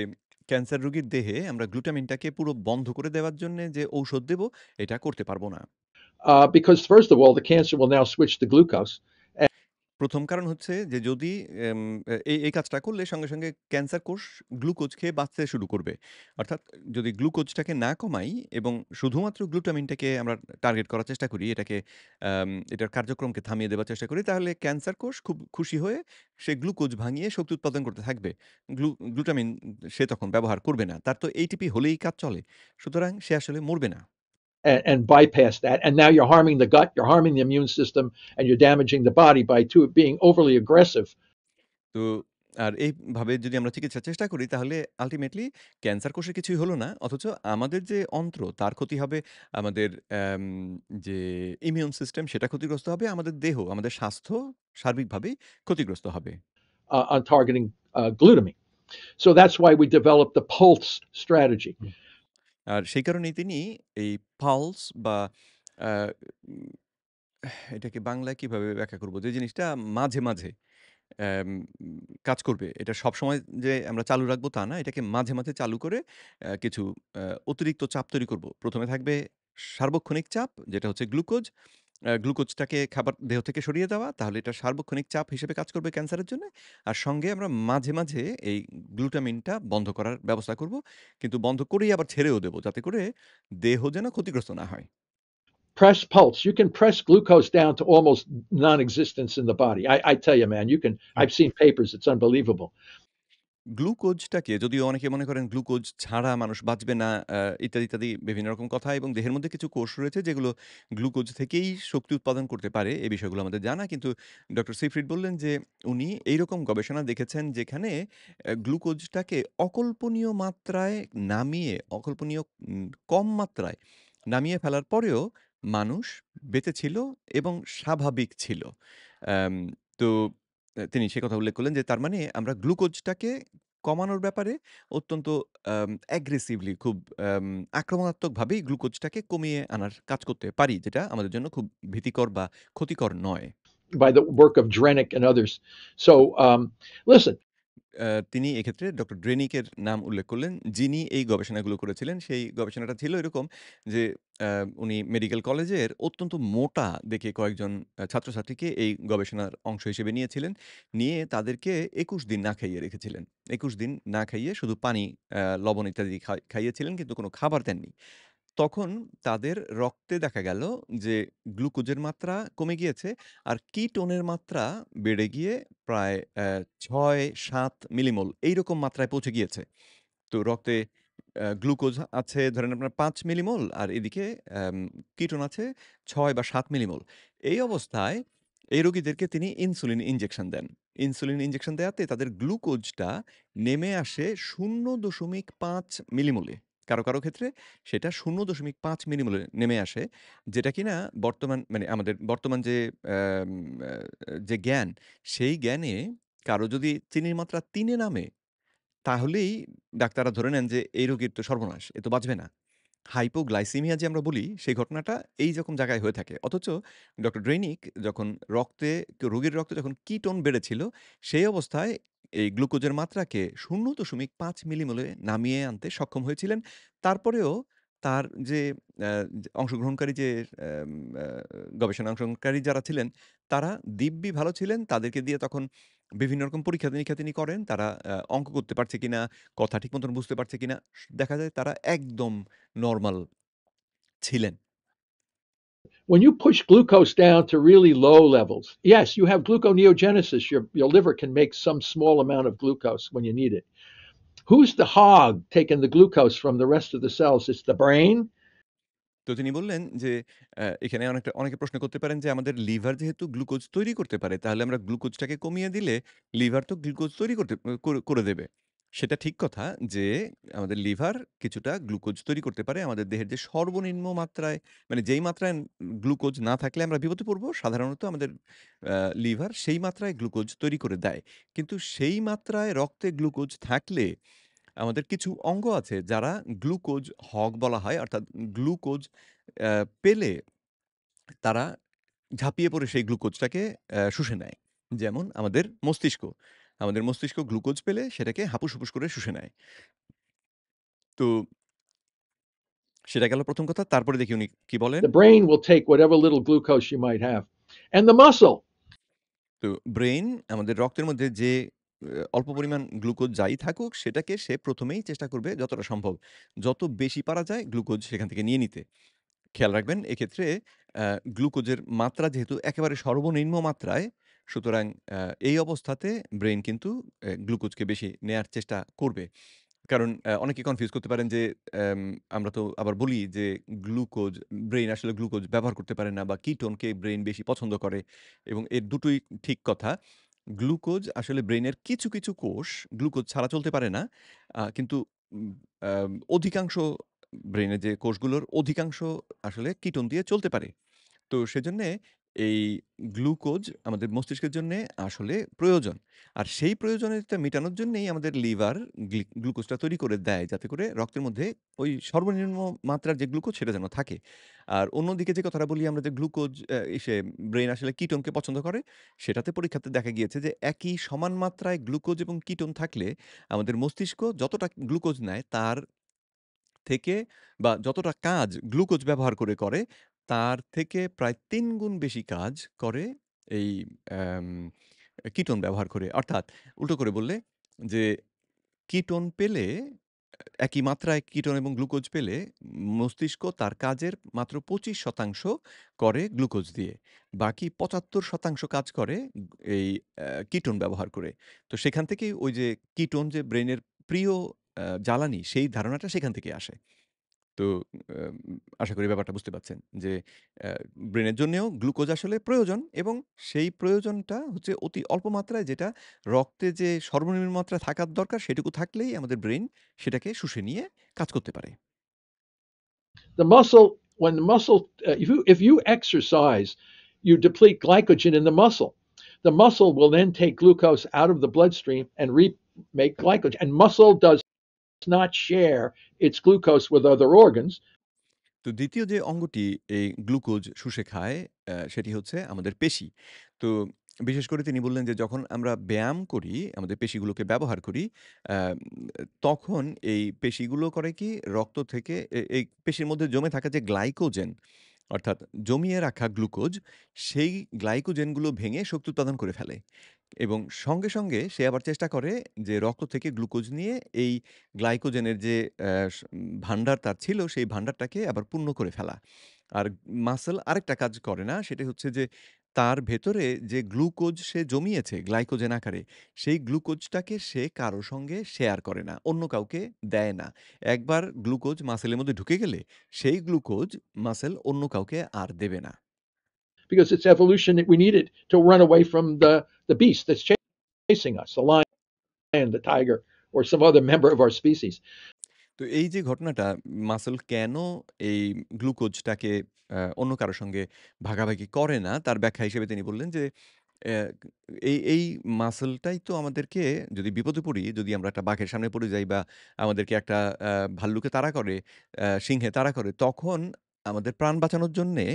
ক্যান্সার রোগীর দেহে আমরা গ্লুটামিনটাকে পুরো বন্ধ করে দেওয়ার জন্যে যে ঔষধ দেব এটা করতে পারব না। Because first of all, the cancer will now switch to glucose. ১ম কারণ হচ্ছে যে যদি এম এই কাজটা করলে সঙ্গে, সঙ্গে ক্যান্সার কোষ গ্লুকোজ খেয়ে বাঁচতে শুরু করবে। অর্থাৎ যদি গ্লুকোজটাকে না কমাই এবং শুধুমাত্র গ্লুটামিনটাকে আমরা টার্গেট করার চেষ্টা করি, এটার কার্যক্রমকে থামিয়ে দেবার চেষ্টা করি, তাহলে ক্যান্সার কোষ খুব খুশি হয়ে সে গ্লুকোজ ভাঙিয়ে শক্তি উৎপাদন করতে থাকবে। গ্লুটামিন সে তখন ব্যবহার করবে না। তার তো ATP হলেই কাজ চলে। সুতরাং সে আসলে মরবে না। And bypass that. And now you're harming the gut, you're harming the immune system, and you're damaging the body by being overly aggressive. তো আর এইভাবে যদি আমরা চিকিৎসার চেষ্টা করি তাহলে আল্টিমেটলি ক্যান্সার কোষের কিছুই হলো না। অথচ আমাদের যে অন্ত্র তার ক্ষতি হবে, আমাদের যে ইমিউন সিস্টেম সেটা ক্ষতিগ্রস্ত হবে, আমাদের দেহ, আমাদের স্বাস্থ্য সার্বিকভাবেই ক্ষতিগ্রস্ত হবে। On targeting glutamine. So that's why we developed the pulse strategy. আর সেই কারণেই তিনি এই পালস বা আ এটাকে বাংলায় কিভাবে ব্যাখ্যা করব? যে জিনিসটা মাঝে, মাঝে অ্যাম কাজ করবে। এটা সবসময় যে আমরা চালু রাখবো তা না। এটাকে মাঝে, মাঝে চালু করে কিছু অতিরিক্ত চাপ তৈরি করব। ১ম এ থাকবে সার্বক্ষণিক চাপ যেটা হচ্ছে গ্লুকোজ। গ্লুকোজটাকে খাবার দেহ থেকে সরিয়ে দেওয়া। তাহলে এটা সার্বক্ষণিক চাপ হিসেবে কাজ করবে ক্যান্সারের জন্যে। আর সঙ্গে আমরা মাঝে, মাঝে এই গ্লুটামিনটা বন্ধ করার ব্যবস্থা করব। কিন্তু বন্ধ করেই আবার ছেড়েও দেব। যাতে করে দেহ যেন ক্ষতিগ্রস্ত না হয়। Press pulse. You can press glucose down to almost non-existence in the body. I tell you, man, you can. Hmm. I've seen papers. It's unbelievable. গ্লুকোজটাকে যদিও অনেকে মনে করেন গ্লুকোজ ছাড়া মানুষ বাঁচবে না ইত্যাদি, ইত্যাদি বিভিন্ন রকম কথা এবং দেহের মধ্যে কিছু কোষ রয়েছে যেগুলো গ্লুকোজ থেকেই শক্তি উৎপাদন করতে পারে। এই বিষয়গুলো আমাদের জানা। কিন্তু ডক্টর সিফ্রিড বললেন যে উনি এইরকম গবেষণা দেখেছেন যেখানে গ্লুকোজটাকে অকল্পনীয় মাত্রায় নামিয়ে অকল্পনীয় কম মাত্রায় নামিয়ে ফেলার পরেও মানুষ বেঁচে ছিল এবং স্বাভাবিক ছিল। আম তো তিনি সে কথা উল্লেখ করলেন যে তার মানে আমরা গ্লুকোজটাকে কমানোর ব্যাপারে অত্যন্ত অ্যাগ্রেসিভলি খুব আক্রমণাত্মকভাবেই গ্লুকোজটাকে কমিয়ে আনার কাজ করতে পারি। যেটা আমাদের জন্য খুব ভীতিকর বা ক্ষতিকর নয়। By the work of Drenick and others. So listen, তিনি এক্ষেত্রে ডক্টর ড্রেনিকের নাম উল্লেখ করলেন, যিনি এই গবেষণাগুলো করেছিলেন। সেই গবেষণাটা ছিল এরকম যে, আ উনি মেডিকেল কলেজের অত্যন্ত মোটা দেখে কয়েকজন ছাত্রছাত্রীকে এই গবেষণার অংশ হিসেবে নিয়েছিলেন। নিয়ে তাদেরকে ২১ দিন না খাইয়ে রেখেছিলেন। ২১ দিন না খাইয়ে শুধু পানি, লবণ ইত্যাদি খাইয়েছিলেন কিন্তু কোনো খাবার দেননি। তখন তাদের রক্তে দেখা গেল যে গ্লুকোজের মাত্রা কমে গিয়েছে আর কিটোনের মাত্রা বেড়ে গিয়ে প্রায় ৬-৭ মিলিমোল এইরকম মাত্রায় পৌঁছে গিয়েছে। তো রক্তে গ্লুকোজ আছে ধরেন আপনার ৫ মিলিমোল আর এদিকে অ্যাম কিটোন আছে ৬ বা ৭ মিলিমোল। এই অবস্থায় এই রোগীদেরকে তিনি ইনসুলিন ইনজেকশন দেন। ইনসুলিন ইনজেকশন দেয়াতে তাদের গ্লুকোজটা নেমে আসে ০.৫ মিলিমোলে। কারো, কারো ক্ষেত্রে সেটা ০.৫ মিলিমোলে নেমে আসে। যেটা কিনা বর্তমান মানে আমাদের বর্তমান অ্যাম আ যে জ্ঞান, সেই জ্ঞানে কারো যদি চিনির মাত্রা ৩ এ নামে তাহলেই ডাক্তাররা ধরে নেন যে এই রোগীর তো সর্বনাশ। এ তো বাঁচবে না। হাইপোগ্লাইসেমিয়া যে আমরা বলি, সেই ঘটনাটা এইরকম জায়গায় হয়ে থাকে। অথচ ডক্টর ড্রেইনিক যখন রোগীর রক্তে যখন কিটোন বেড়েছিল, সেই অবস্থায় এই গ্লুকোজের মাত্রাকে ০.৫ মিলিমোলে নামিয়ে আনতে সক্ষম হয়েছিলেন। তারপরেও তার যে অ্যা অংশগ্রহণকারী যে অ্যাম আ গবেষণায় অংশগ্রহণকারী যারা ছিলেন, তারা দিব্যি ভালো ছিলেন। তাদেরকে দিয়ে তখন বিভিন্ন রকম পরীক্ষা-নিরীক্ষা তিনি করেন। তারা অঙ্ক করতে পারছে কিনা, কথা ঠিক মতন বুঝতে পারছে কিনা। দেখা যায় তারা একদম নরমাল ছিলেন। when you push glucose down to really low levels, yes, you have gluconeogenesis. Your liver can make some small amount of glucose when you need it. Who's the hog taking the glucose from the rest of the cells? It's the brain. তো তিনি বললেন যে, এখানে অনেকে প্রশ্ন করতে পারেন যে, আমাদের লিভার যেহেতু গ্লুকোজ তৈরি করতে পারে, তাহলে আমরা গ্লুকোজটাকে কমিয়ে দিলে লিভার তো গ্লুকোজ তৈরি করতে করে দেবে। সেটা ঠিক কথা যে, আমাদের লিভার কিছুটা গ্লুকোজ তৈরি করতে পারে। আমাদের দেহের যে সর্বনিম্ন মাত্রায় মানে যেই মাত্রায় গ্লুকোজ না থাকলে আমরা বিপদে পড়ব, সাধারণত আমাদের আ লিভার সেই মাত্রায় গ্লুকোজ তৈরি করে দেয়। কিন্তু সেই মাত্রায় রক্তে গ্লুকোজ থাকলে আমাদের কিছু অঙ্গ আছে যারা গ্লুকোজ হগ বলা হয়। অর্থাৎ গ্লুকোজ অ্যা পেলে তারা ঝাঁপিয়ে পড়ে সেই গ্লুকোজটাকে শুষে নেয়। যেমন আমাদের মস্তিষ্ক। আমাদের মস্তিষ্ক গ্লুকোজ পেলে সেটাকে হাপুস-হুপুস করে শুষে নেয়। তো সেটা গেল ১ম কথা। তারপরে দেখি উনি কি বলেন। The brain will take whatever little glucose you might have. And the muscle. তো ব্রেইন আমাদের রক্তের মধ্যে যে অল্প পরিমাণ গ্লুকোজ যাই থাকুক সেটাকে সে ১ম এই চেষ্টা করবে যতটা সম্ভব। যত বেশি পারা যায় গ্লুকোজ সেখান থেকে নিয়ে নিতে। খেয়াল রাখবেন এক্ষেত্রে গ্লুকোজের মাত্রা যেহেতু একেবারে সর্বনিম্ন মাত্রায়, সুতরাং এই অবস্থাতে ব্রেইন কিন্তু গ্লুকোজকে বেশি নেয়ার চেষ্টা করবে। কারণ অনেকে কনফিউজ করতে পারেন যে আমরা তো আবার বলি যে গ্লুকোজ ব্রেইন আসলে গ্লুকোজ ব্যবহার করতে পারে না বা কিটোনকে ব্রেইন বেশি পছন্দ করে এবং এর দুটোই ঠিক কথা। গ্লুকোজ আসলে ব্রেইনের কিছু, কিছু কোষ গ্লুকোজ ছাড়া চলতে পারে না। কিন্তু উম অধিকাংশ ব্রেইনের যে কোষগুলোর অধিকাংশ আসলে কিটোন দিয়ে চলতে পারে। তো সেজন্যে এই গ্লুকোজ আমাদের মস্তিষ্কের জন্যে আসলে প্রয়োজন। আর সেই প্রয়োজনীয়তা মেটানোর জন্যেই আমাদের লিভার গ্লুকোজটা তৈরি করে দেয়, যাতে করে রক্তের মধ্যে ওই সর্বনিম্ন মাত্রার যে গ্লুকোজ সেটা যেন থাকে। আর অন্যদিকে যে কথাটা বলি আমরা যে গ্লুকোজ ব্রেইন আসলে কিটোনকে পছন্দ করে, সেটাতে পরীক্ষাতে দেখা গিয়েছে যে একই সমান মাত্রায় গ্লুকোজ এবং কিটোন থাকলে আমাদের মস্তিষ্ক যতটা গ্লুকোজ নেয় তার থেকে বা যতটা কাজ গ্লুকোজ ব্যবহার করে, তার থেকে প্রায় ৩ গুণ বেশি কাজ করে এই অ্যাম কিটোন ব্যবহার করে। অর্থাৎ উল্টো করে বললে যে কিটোন পেলে একই মাত্রায় কিটোন এবং গ্লুকোজ পেলে মস্তিষ্ক তার কাজের মাত্র ২৫% করে গ্লুকোজ দিয়ে। বাকি ৭৫% কাজ করে এই কিটোন ব্যবহার করে। তো সেখান থেকেই ওই যে কিটোন যে ব্রেইনের প্রিয় জ্বালানি সেই ধারণাটা সেখান থেকেই আসে। তো আম আশা করি ব্যাপারটা বুঝতে পারছেন যে অ্যা ব্রেনের জন্যেও গ্লুকোজ আসলে প্রয়োজন এবং সেই প্রয়োজনটা হচ্ছে অতি অল্প মাত্রায়, যেটা রক্তে যে সর্বনিম্ন মাত্রায় থাকার দরকার সেটুকু থাকলেই আমাদের ব্রেইন সেটাকে শুষে নিয়ে কাজ করতে পারে। The muscle, when the muscle, if you exercise, you deplete glycogen in the muscle. The muscle will then take glucose out of the bloodstream and remake glycogen. And muscle does not share its glucose with other organs. তো ২য় যে অঙ্গটি এই glucose শুষে খায় সেটি হচ্ছে আমাদের পেশি। তো বিশেষ করে তিনি বললেন যে যখন আমরা ব্যায়াম করি, আমাদের পেশিগুলোকে ব্যবহার করি, আম তখন এই পেশিগুলো করে কি রক্ত থেকে এই পেশির মধ্যে জমে থাকা যে গ্লাইকোজেন, অর্থাৎ জমিয়ে রাখা গ্লুকোজ, সেই গ্লাইকোজেনগুলো ভেঙে শক্তি উৎপাদন করে ফেলে। এবং সঙ্গে সঙ্গে সে আবার চেষ্টা করে যে রক্ত থেকে গ্লুকোজ নিয়ে এই গ্লাইকোজেনের যে ভান্ডার তার ছিল, সেই ভান্ডারটাকে আবার পূর্ণ করে ফেলা। আর মাসল আরেকটা কাজ করে না, সেটা হচ্ছে যে তার ভেতরে যে গ্লুকোজ সে জমিয়েছে গ্লাইকোজেন আকারে, সেই গ্লুকোজটাকে সে কারো সঙ্গে শেয়ার করে না, অন্য কাউকে দেয় না। একবার গ্লুকোজ মাসলের মধ্যে ঢুকে গেলে সেই গ্লুকোজ মাসল অন্য কাউকে আর দেবে না। Because it's evolution that we needed to run away from the beast that's chasing us, the lion, the tiger, or some other member of our species. তো এই যে ঘটনাটা, মাসল কেন এই গ্লুকোজটাকে অন্য কারো সঙ্গে ভাগাভাগি করে না, তার ব্যাখ্যা হিসেবে তিনি বললেন যে, অ্যা এই মাসলটাই তো আমাদেরকে, যদি বিপদে পড়ি, যদি আমরা একটা বাঘের সামনে পড়ে যাই বা আমাদেরকে একটা ভাল্লুকে তাড়া করে, সিংহে তাড়া করে, তখন আমাদের প্রাণ বাঁচানোর জন্যে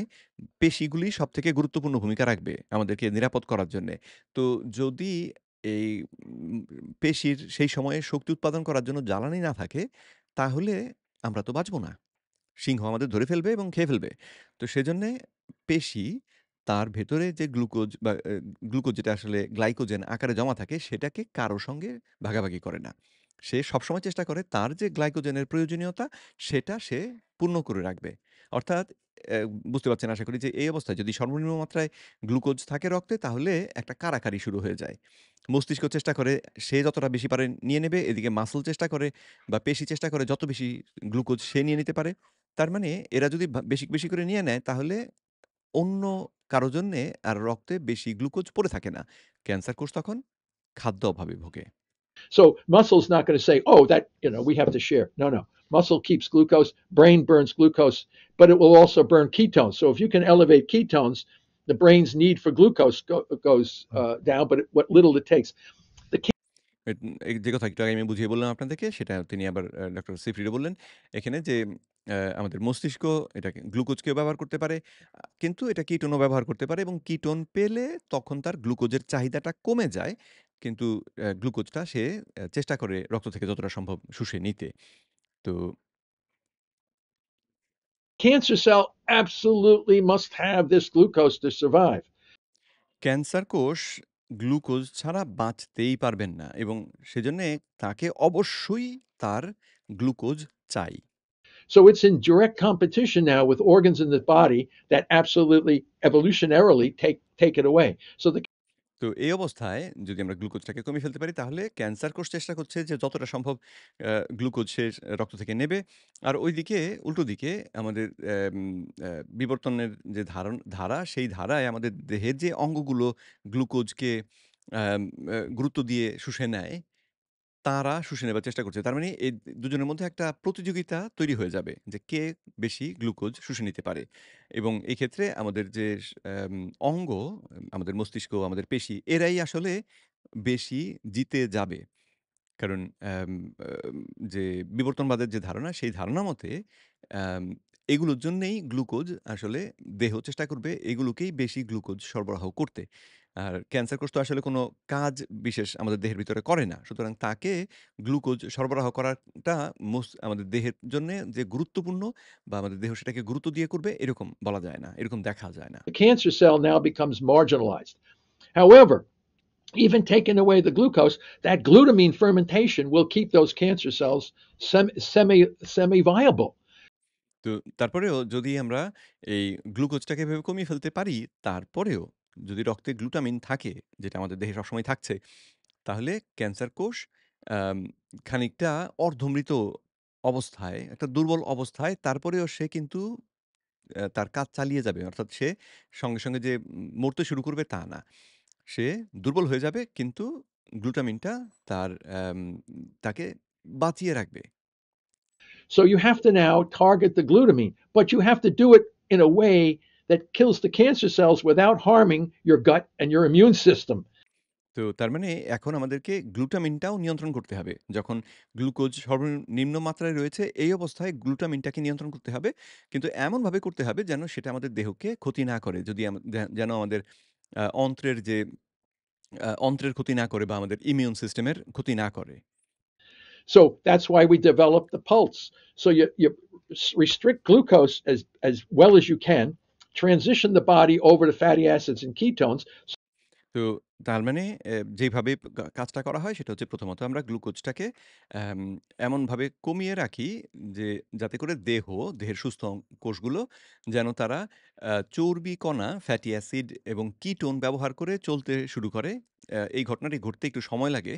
পেশিগুলি সবথেকে গুরুত্বপূর্ণ ভূমিকা রাখবে আমাদেরকে নিরাপদ করার জন্যে। তো যদি এই উম পেশির সেই সময়ে শক্তি উৎপাদন করার জন্য জ্বালানি না থাকে, তাহলে আমরা তো বাঁচব না। সিংহ আমাদের ধরে ফেলবে এবং খেয়ে ফেলবে। তো সেজন্যে পেশি তার ভেতরে যে গ্লুকোজ বা গ্লুকোজ যেটা আসলে গ্লাইকোজেন আকারে জমা থাকে, সেটাকে কারো সঙ্গে ভাগাভাগি করে না। সে সবসময় চেষ্টা করে তার যে গ্লাইকোজেনের প্রয়োজনীয়তা, সেটা সে পূর্ণ করে রাখবে। অর্থাৎ অ্যা বুঝতে পারছেন আশা করি যে এই অবস্থায় যদি সর্বনিম্ন মাত্রায় গ্লুকোজ থাকে রক্তে, তাহলে একটা কাড়াকাড়ি শুরু হয়ে যায়। মস্তিষ্ক চেষ্টা করে সে যতটা বেশি পারে নিয়ে নেবে, এদিকে মাসল চেষ্টা করে বা পেশি চেষ্টা করে যত বেশি গ্লুকোজ সে নিয়ে নিতে পারে। তার মানে এরা যদি বেশি করে নিয়ে নেয়, তাহলে অন্য কারো জন্যে আর রক্তে বেশি গ্লুকোজ পড়ে থাকে না। ক্যান্সার কোষ তখন খাদ্য অভাবে ভোগে। So muscle's not going to say, "Oh, that we have to share." No, no. Muscle keeps glucose. Brain burns glucose, but it will also burn ketones. So if you can elevate ketones, the brain's need for glucose goes down. But what little it takes, the এই যে কথা একটু আগে আমি বুঝিয়ে বললাম আপনাদেরকে, সেটা তিনি আবার ডক্টর সিফরিও বললেন। এখানে যে আমাদের মস্তিষ্ক এটাকে গ্লুকোজকেও ব্যবহার করতে পারে। কিন্তু এটা কিটোনও ব্যবহার করতে পারে এবং কিটোন পেলে তখন তার গ্লুকোজের চাহিদাটা কমে যায়। কিন্তু গ্লুকোজটা সে চেষ্টা করে রক্ত থেকে যতটা সম্ভব শুষে নিতে। তো cancer cell absolutely must have this glucose to survive. Cancer কোষ গ্লুকোজ ছাড়া বাঁচতেই পারবেন না এবং সেজন্যে তাকে অবশ্যই তার গ্লুকোজ চাই। So it's in direct competition now with organs in the body that absolutely evolutionarily take it away. So the তো এই অবস্থায় যদি আমরা গ্লুকোজটাকে কমিয়ে ফেলতে পারি, তাহলে ক্যান্সার কোষ চেষ্টা করছে যে যতটা সম্ভব গ্লুকোজ সে রক্ত থেকে নেবে। আর ওইদিকে উল্টো দিকে আমাদের বিবর্তনের যে ধারা, সেই ধারায় আমাদের দেহের যে অঙ্গগুলো গ্লুকোজকে গুরুত্ব দিয়ে শুষে নেয়, তারা শুষে নেবার চেষ্টা করছে। তার মানে এই দুজনের মধ্যে একটা প্রতিযোগিতা তৈরি হয়ে যাবে যে কে বেশি গ্লুকোজ শুষে নিতে পারে। এবং এই ক্ষেত্রে আমাদের যে অঙ্গ, আমাদের মস্তিষ্ক, আমাদের পেশি এরাই আসলে বেশি জিতে যাবে। কারণ অ্যাম আম যে বিবর্তনবাদের যে ধারণা, সেই ধারণা মতে অ্যাম এগুলোর জন্যেই গ্লুকোজ আসলে দেহ চেষ্টা করবে এগুলোকেই বেশি গ্লুকোজ সরবরাহ করতে। আর ক্যান্সার কোষ তো আসলে কোনো কাজ বিশেষ আমাদের দেহের ভিতরে করে না। সুতরাং তাকে গ্লুকোজ সরবরাহ করাটা আমাদের দেহের জন্যে যে গুরুত্বপূর্ণ বা আমাদের দেহ সেটাকে গুরুত্ব দিয়ে করবে এরকম বলা যায় না। এরকম দেখা যায় না। The cancer cell now becomes marginalized. However, even taking away the glucose, that glutamine fermentation will keep those cancer cells semi viable. তো তারপরেও যদি আমরা এই গ্লুকোজটাকে এভাবে কমিয়ে ফেলতে পারি, তারপরেও যদি রক্তে গ্লুটামিন থাকে, যেটা আমাদের দেহে সবসময় থাকছে, তাহলে ক্যান্সার কোষ আম খানিকটা অর্ধমৃত অবস্থায়, একটা দুর্বল অবস্থায় তারপরেও সে কিন্তু তার কাজ চালিয়ে যাবে। অর্থাৎ সে সঙ্গে যে মরতে শুরু করবে তা না। সে দুর্বল হয়ে যাবে কিন্তু গ্লুটামিনটা তার তাকে বাঁচিয়ে রাখবে। So you have to now target the glutamine, but you have to do it in a way that kills the cancer cells without harming your gut and your immune system. তো তার মানে এখন আমাদেরকে গ্লুটামিনটাও নিয়ন্ত্রণ করতে হবে। যখন গ্লুকোজ সর্বনিম্ন মাত্রায় রয়েছে, এই অবস্থায় গ্লুটামিনটাকে নিয়ন্ত্রণ করতে হবে। কিন্তু এমনভাবে করতে হবে যেন সেটা আমাদের দেহকে ক্ষতি না করে। যদি যেন আমাদের অন্ত্রের যে অন্ত্রের ক্ষতি না করে বা আমাদের ইমিউন সিস্টেমের ক্ষতি না করে। So that's why we developed the pulse. So you restrict glucose as well as you can, transition the body over to fatty acids and ketones. তো তার মানে যেইভাবে কাজটা করা হয় সেটা হচ্ছে প্রথমত আমরা গ্লুকোজটাকে এম এমনভাবে কমিয়ে রাখি যে যাতে করে দেহের সুস্থ কোষগুলো যেন তারা চর্বি কণা, ফ্যাটি অ্যাসিড এবং কিটোন ব্যবহার করে চলতে শুরু করে। এই ঘটনাটি ঘটতে একটু সময় লাগে।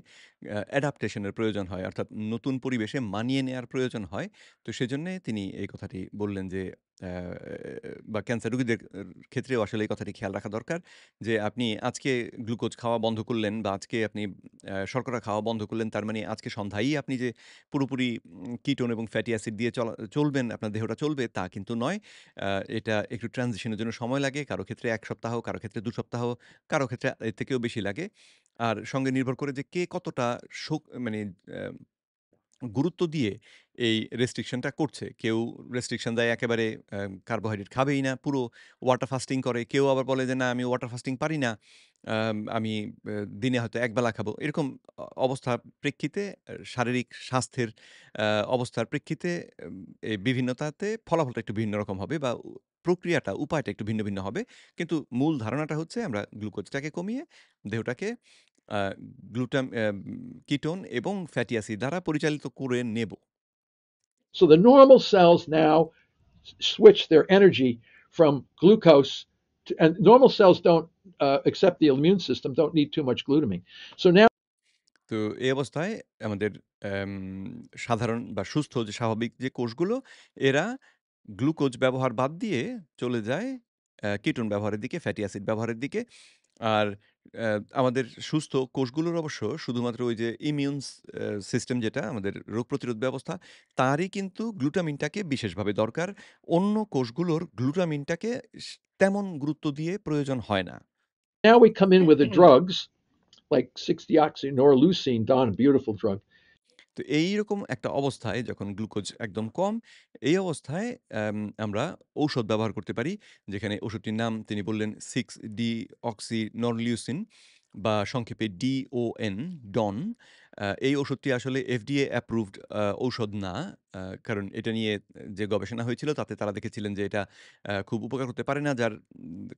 অ্যাডাপ্টেশন এর প্রয়োজন হয়। অর্থাৎ নতুন পরিবেশে মানিয়ে নেয়ার প্রয়োজন হয়। তো সেজন্যে তিনি এই কথাটি বললেন যে অ্যা বা ক্যান্সার রোগীদের ক্ষেত্রেও আসলে এই কথাটি খেয়াল রাখা দরকার। যে আপনি আজকে গ্লুকোজ খাওয়া বন্ধ করলেন বা আজকে আপনি শর্করা খাওয়া বন্ধ করলেন। তার মানে আজকে সন্ধ্যায়ই আপনি যে পুরোপুরি কিটোন এবং ফ্যাটি অ্যাসিড দিয়ে চলবেন, আপনার দেহটা চলবে তা কিন্তু নয়। আ এটা একটু ট্রানজিশন এর জন্য সময় লাগে। কারো ক্ষেত্রে ১ সপ্তাহ, কারো ক্ষেত্রে ২ সপ্তাহ, কারো ক্ষেত্রে এর থেকেও বেশি লাগে। আর সঙ্গে নির্ভর করে যে কে কতটা মানে অ্যা গুরুত্ব দিয়ে এই রেস্ট্রিকশনটা করছে। কেউ রেস্ট্রিকশন দেয় একেবারে কার্বোহাইড্রেট খাবেই না। পুরো ওয়াটার ফাস্টিং করে। কেউ আবার বলে যে, "না আমি ওয়াটার ফাস্টিং পারি না। আমি দিনে হয়তো ১ বেলা খাবো।" এরকম অবস্থার প্রেক্ষিতে শারীরিক স্বাস্থ্যের আ অবস্থার প্রেক্ষিতে এম এই বিভিন্নতাতে ফলাফলটা একটু ভিন্ন রকম হবে বা প্রক্রিয়াটা, উপায়টা একটু ভিন্ন হবে। কিন্তু মূল ধারণাটা হচ্ছে আমরা গ্লুকোজটাকে কমিয়ে দেহটাকে আ কিটোন এবং ফ্যাটি অ্যাসিড দ্বারা পরিচালিত করে নেব। So the normal cells now switch their energy from glucose to, and normal cells don't, except the immune system, don't need too much glutamine. So now তো এই অবস্থায় আমাদের অ্যাম সাধারণ বা সুস্থ যে স্বাভাবিক যে কোষগুলো, এরা গ্লুকোজ ব্যবহার বাদ দিয়ে চলে যায় কিটোন ব্যবহারের দিকে, ফ্যাটি অ্যাসিড ব্যবহারের দিকে। আর অ্যা আমাদের সুস্থ কোষগুলোর অবশ্য শুধুমাত্র ওই যে ইমিউন সিস্টেম যেটা আমাদের রোগ প্রতিরোধ ব্যবস্থা, তারই কিন্তু গ্লুটামিনটাকে বিশেষভাবে দরকার। অন্য কোষগুলোর গ্লুটামিনটাকে তেমন গুরুত্ব দিয়ে প্রয়োজন হয় না। we come in with the drugs like 6-deoxynoreleucine, Don, a beautiful drug. তো এইরকম একটা অবস্থায় যখন গ্লুকোজ একদম কম, এই অবস্থায় আমরা ঔষধ ব্যবহার করতে পারি। যেখানে ওষুধটির নাম তিনি বললেন 6-deoxynoreleucine বা সংক্ষেপে DON, ডন। এই ওষুধটি আসলে FDA অ্যাপ্রুভড ঔষধ না। কারণ এটা নিয়ে যে গবেষণা হয়েছিল তাতে তারা দেখেছিলেন যে এটা খুব উপকার করতে পারে না। যার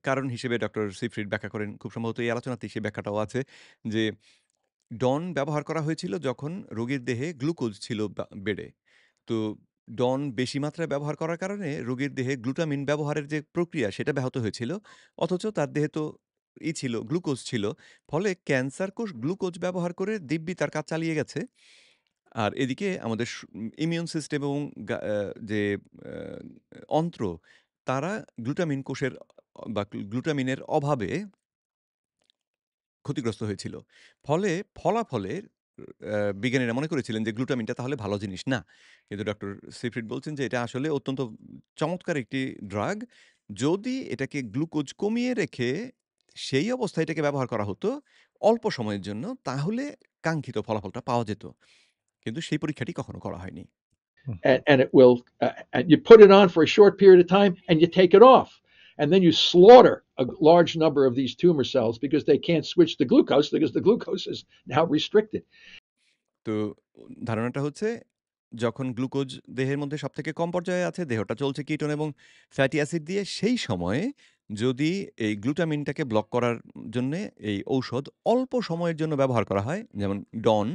কারণ হিসেবে ডক্টর সিফ্রিড ব্যাখ্যা করেন। খুব সম্ভবত এই আলোচনাতেই সেই ব্যাখ্যাটাও আছে যে ডন ব্যবহার করা হয়েছিল যখন রোগীর দেহে গ্লুকোজ ছিল বেড়ে। তো ডন বেশি মাত্রায় ব্যবহার করার কারণে রোগীর দেহে গ্লুটামিন ব্যবহারের যে প্রক্রিয়া সেটা ব্যাহত হয়েছিল। অথচ তার দেহে তো ছিল, গ্লুকোজ ছিল। ফলে ক্যান্সার কোষ গ্লুকোজ ব্যবহার করে দিব্যি তার কাজ চালিয়ে গেছে। আর এদিকে আমাদের ইমিউন সিস্টেম এবং যে আ অন্ত্র তারা গ্লুটামিন কোষের বা গ্লুটামিনের অভাবে ক্ষতিগ্রস্ত হয়েছিল। ফলে ফলাফলে বিজ্ঞানীরা মনে করেছিলেন যে গ্লুটামিনটা তাহলে ভালো জিনিস না। কিন্তু ডক্টর সিফ্রিড বলছেন যে এটা আসলে অত্যন্ত চমৎকার একটি ড্রাগ। যদি এটাকে গ্লুকোজ কমিয়ে রেখে সেই অবস্থায় এটাকে ব্যবহার করা হতো অল্প সময়ের জন্য, তাহলে কাঙ্ক্ষিত ফলাফলটা পাওয়া যেত। কিন্তু সেই পরীক্ষাটি কখনো করা হয়নি। and it will, and you put it on for a short period of time and you take it off. And then you slaughter a large number of these tumor cells because they can't switch to glucose because the glucose is now restricted. তো ধারণাটা হচ্ছে যখন glucose দেহের মধ্যে সবথেকে কম পর্যায়ে আছে, দেহটা চলছে কিটোন এবং ফ্যাটি অ্যাসিড দিয়ে, সেই সময়ে যদি এই গ্লুটামিনটাকে ব্লক করার জন্যে এই ঔষধ অল্প সময়ের জন্য ব্যবহার করা হয়, যেমন ডন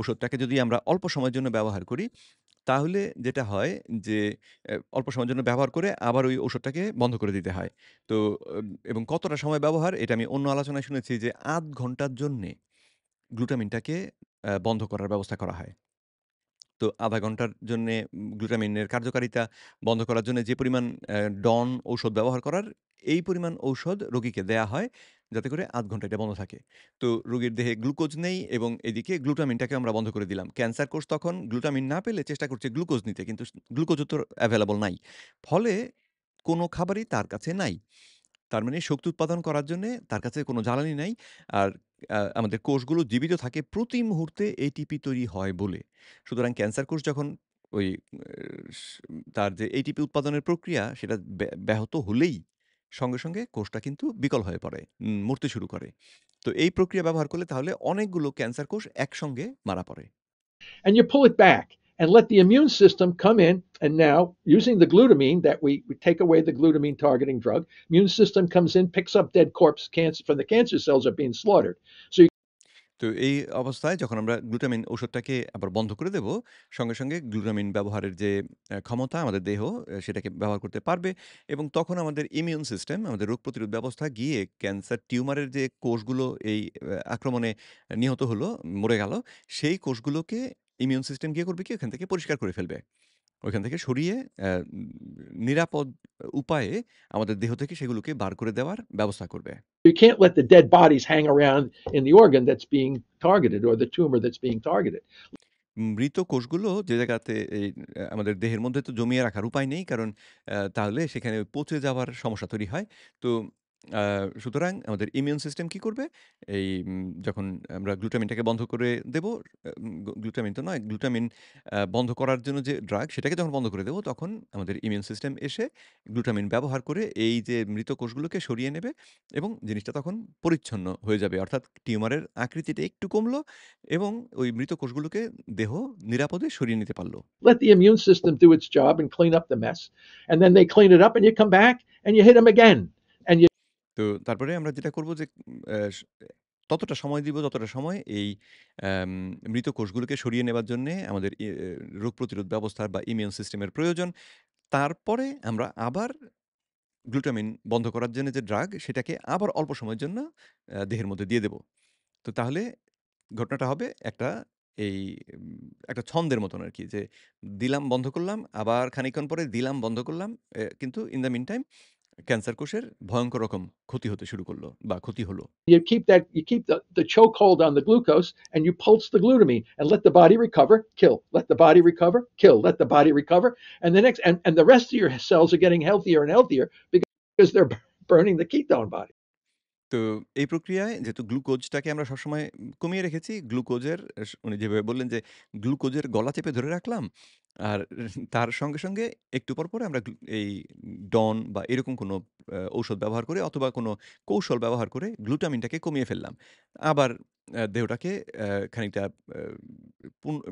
ওষুধটাকে যদি আমরা অল্প সময়ের জন্য ব্যবহার করি, তাহলে যেটা হয় যে অল্প সময়ের জন্য ব্যবহার করে আবার ওই ওষুধটাকে বন্ধ করে দিতে হয়। তো এবং কতটা সময় ব্যবহার, এটা আমি অন্য আলোচনায় শুনেছি যে ০.৫ ঘন্টার জন্যে গ্লুটামিনটাকে বন্ধ করার ব্যবস্থা করা হয়। তো ০.৫ ঘন্টার জন্যে গ্লুটামিনের কার্যকারিতা বন্ধ করার জন্য যে পরিমাণ ডন ঔষধ ব্যবহার করার, এই পরিমাণ ঔষধ রোগীকে দেয়া হয়, যাতে করে ০.৫ ঘন্টা এটা বন্ধ থাকে। তো রোগীর দেহে গ্লুকোজ নেই এবং এদিকে গ্লুটামিনটাকে আমরা বন্ধ করে দিলাম। ক্যান্সার কোষ তখন গ্লুটামিন না পেলে চেষ্টা করছে গ্লুকোজ নিতে, কিন্তু গ্লুকোজও তো এভেইলেবল নাই। ফলে কোনো খাবারই তার কাছে নাই। তার মানে শক্তি উৎপাদন করার জন্যে তার কাছে কোনো জ্বালানি নাই। আর আমাদের কোষগুলো জীবিত থাকে প্রতি মুহূর্তে এটিপি তৈরি হয় বলে। সুতরাং ক্যান্সার কোষ যখন ওই স তার যে এটিপি উৎপাদনের প্রক্রিয়া সেটা ব্যাহত হলেই সঙ্গে সঙ্গে কোষটা কিন্তু বিকল হয়ে পড়ে, মরতে শুরু করে। তো এই প্রক্রিয়া ব্যবহার করলে তাহলে অনেকগুলো ক্যান্সার কোষ একসঙ্গে মারা পড়ে। And you pull it back and let the immune system come in. And now, using the glutamine, that we take away the glutamine targeting drug, immune system comes in, picks up dead corpse cancer from the cancer cells that are being slaughtered. So তো এই অবস্থায় যখন আমরা glutamine ঔষধটাকে আবার বন্ধ করে দেব, সঙ্গে সঙ্গে গ্লুটামিন ব্যবহারের যে ক্ষমতা আমাদের দেহ সেটাকে ব্যবহার করতে পারবে এবং তখন আমাদের ইমিউন সিস্টেম, আমাদের রোগ প্রতিরোধ ব্যবস্থা গিয়ে ক্যান্সার টিউমারের যে কোষগুলো এই আক্রমণে নিহত হলো, মরে গেল, সেই কোষগুলোকে ইমিউন সিস্টেম গিয়ে করবে কি? ওখান থেকে পরিষ্কার করে ফেলবে। ওইখান থেকে সরিয়ে নিরাপদ উপায়ে আমাদের দেহ থেকে সেগুলোকে বার করে দেওয়ার ব্যবস্থা করবে। you can't let the dead bodies hang around in the organ that's being targeted or the tumor that's being targeted. মৃত কোষগুলো যে জায়গাতে এই আমাদের দেহের মধ্যে তো জমিয়ে রাখার উপায় নেই। কারণ তাহলে সেখানে পচে যাওয়ার সমস্যা তৈরি হয়। তো আ সুতরাং আমাদের ইমিউন সিস্টেম কি করবে? এই যখন আমরা গ্লুটামিনটাকে বন্ধ করে দেব, গ্লুটামিন তো নয়, গ্লুটামিন বন্ধ করার জন্য যে ড্রাগ সেটাকে যখন বন্ধ করে দেব, তখন আমাদের ইমিউন সিস্টেম এসে গ্লুটামিন ব্যবহার করে এই যে মৃত কোষগুলোকে সরিয়ে নেবে এবং জিনিসটা তখন পরিচ্ছন্ন হয়ে যাবে। অর্থাৎ টিউমারের আকৃতিটা একটু কমলো এবং ওই মৃত কোষগুলোকে দেহ নিরাপদে সরিয়ে নিতে পারল। Let the immune system do its job and clean up the mess. And then they clean it up, and you come back and you hit them again. And you তো তারপরে আমরা যেটা করব যে আ স ততটা সময় দিব যতটা সময় এই আম মৃত কোষগুলোকে সরিয়ে নেবার জন্যে আমাদের রোগ প্রতিরোধ ব্যবস্থার বা ইমিউন সিস্টেমের প্রয়োজন। তারপরে আমরা আবার গ্লুটামিন বন্ধ করার জন্য যে ড্রাগ সেটাকে আবার অল্প সময়ের জন্য দেহের মধ্যে দিয়ে দেব। তো তাহলে ঘটনাটা হবে একটা এই একটা ছন্দের মতন আরকি, যে দিলাম বন্ধ করলাম, আবার খানিকক্ষণ পরে দিলাম বন্ধ করলাম। কিন্তু in the meantime cancer কোষের ভয়ংকর রকম ক্ষতি হতে শুরু করল বা ক্ষতি হলো। you keep the chokehold on the glucose, and you pulse the glutamine and let the body recover, kill, let the body recover, kill, let the body recover. And the next, and the rest of your cells are getting healthier and healthier because they're burning the ketone body. তো এই প্রক্রিয়ায় যেহেতু গ্লুকোজটাকে আমরা সবসময় কমিয়ে রেখেছি, গ্লুকোজের উনি যেভাবে বললেন যে, গ্লুকোজের গলা চেপে ধরে রাখলাম। আর তার সঙ্গে সঙ্গে একটু পর আমরা এই ডন বা এরকম কোনো ঔষধ ব্যবহার করে অথবা কোনো কৌশল ব্যবহার করে গ্লুটামিনটাকে কমিয়ে ফেললাম। আবার দেহটাকে খানিকটা আ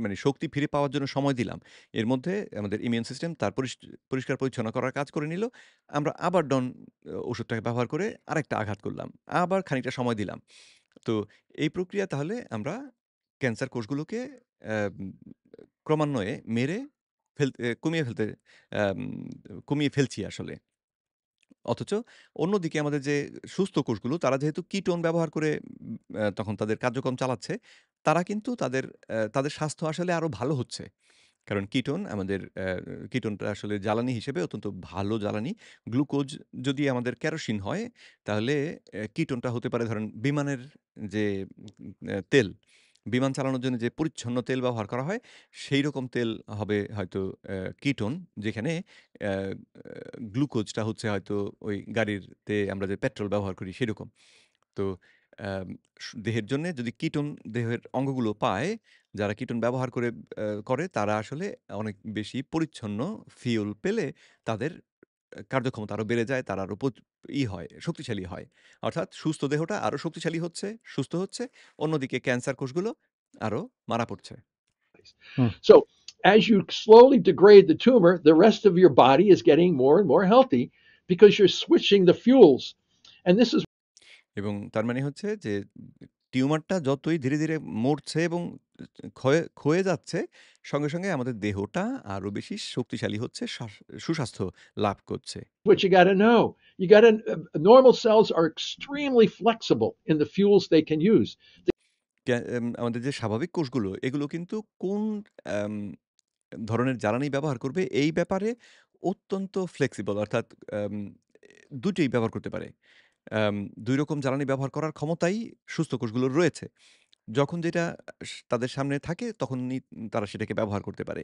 মানে শক্তি ফিরে পাওয়ার জন্য সময় দিলাম। এর মধ্যে আমাদের ইমিউন সিস্টেম তার পরিষ্কার পরিচ্ছন্ন করার কাজ করে নিল। আমরা আবার ডন ওষুধটাকে ব্যবহার করে আরেকটা আঘাত করলাম। আবার খানিকটা সময় দিলাম। তো এই প্রক্রিয়া তাহলে আমরা ক্যান্সার কোষগুলোকে অ্যাম ক্রমান্বয়ে মেরে কমিয়ে ফেলতে অ্যাম কমিয়ে ফেলছি আসলে। অথচ অন্যদিকে আমাদের যে সুস্থ কোষগুলো তারা যেহেতু কিটোন ব্যবহার করে তখন তাদের কার্যক্রম চালাচ্ছে, তারা কিন্তু তাদের স্বাস্থ্য আসলে আরো ভালো হচ্ছে। কারণ কিটোনটা আসলে জ্বালানি হিসেবে অত্যন্ত ভালো জ্বালানি। গ্লুকোজ যদি আমাদের কেরোসিন হয়, তাহলে কিটোনটা হতে পারে ধরেন বিমানের যে তেল, বিমান চালানোর জন্য যে পরিচ্ছন্ন তেল ব্যবহার করা হয়, সেইরকম তেল হবে হয়তো কিটোন, যেখানে অ্যা অ্যা গ্লুকোজটা হচ্ছে হয়তো ওই গাড়িতে আমরা যে পেট্রোল ব্যবহার করি সেরকম। তো অ্যাম দেহের জন্যে যদি কিটোন দেহের অঙ্গগুলো পায়, যারা কিটোন ব্যবহার করে তারা আসলে অনেক বেশি পরিচ্ছন্ন ফিউল পেলে তাদের কার্যক্ষমতা আরো বেড়ে যায়। তারা আরো হয়, শক্তিশালী হয়। অর্থাৎ সুস্থ দেহটা আরো শক্তিশালী হচ্ছে, সুস্থ হচ্ছে। অন্যদিকে ক্যান্সার কোষগুলো আরো মারা পড়ছে। Hmm. So as you slowly degrade the tumor, the rest of your body is getting more and more healthy because you're switching the fuels. And this is এবং তার মানে হচ্ছে যে টিউমারটা যতই ধীরে মরছে এবং ক্ষয়ে যাচ্ছে, সঙ্গে আমাদের দেহটা আরো বেশি শক্তিশালী হচ্ছে, সুস্বাস্থ্য লাভ করছে। what you got to know. You got to normal cells are extremely flexible in the fuels they can use. আমাদের যে স্বাভাবিক কোষগুলো, এগুলো কিন্তু কোন অ্যাম ধরনের জ্বালানি ব্যবহার করবে এই ব্যাপারে অত্যন্ত ফ্লেক্সিবল, অর্থাৎ আম ২ টোই ব্যবহার করতে পারে। ২ রকম জ্বালানি ব্যবহার করার ক্ষমতাই সুস্থ কোষগুলোর রয়েছে। যখন যেটা তাদের সামনে থাকে তখনই তারা সেটাকে ব্যবহার করতে পারে।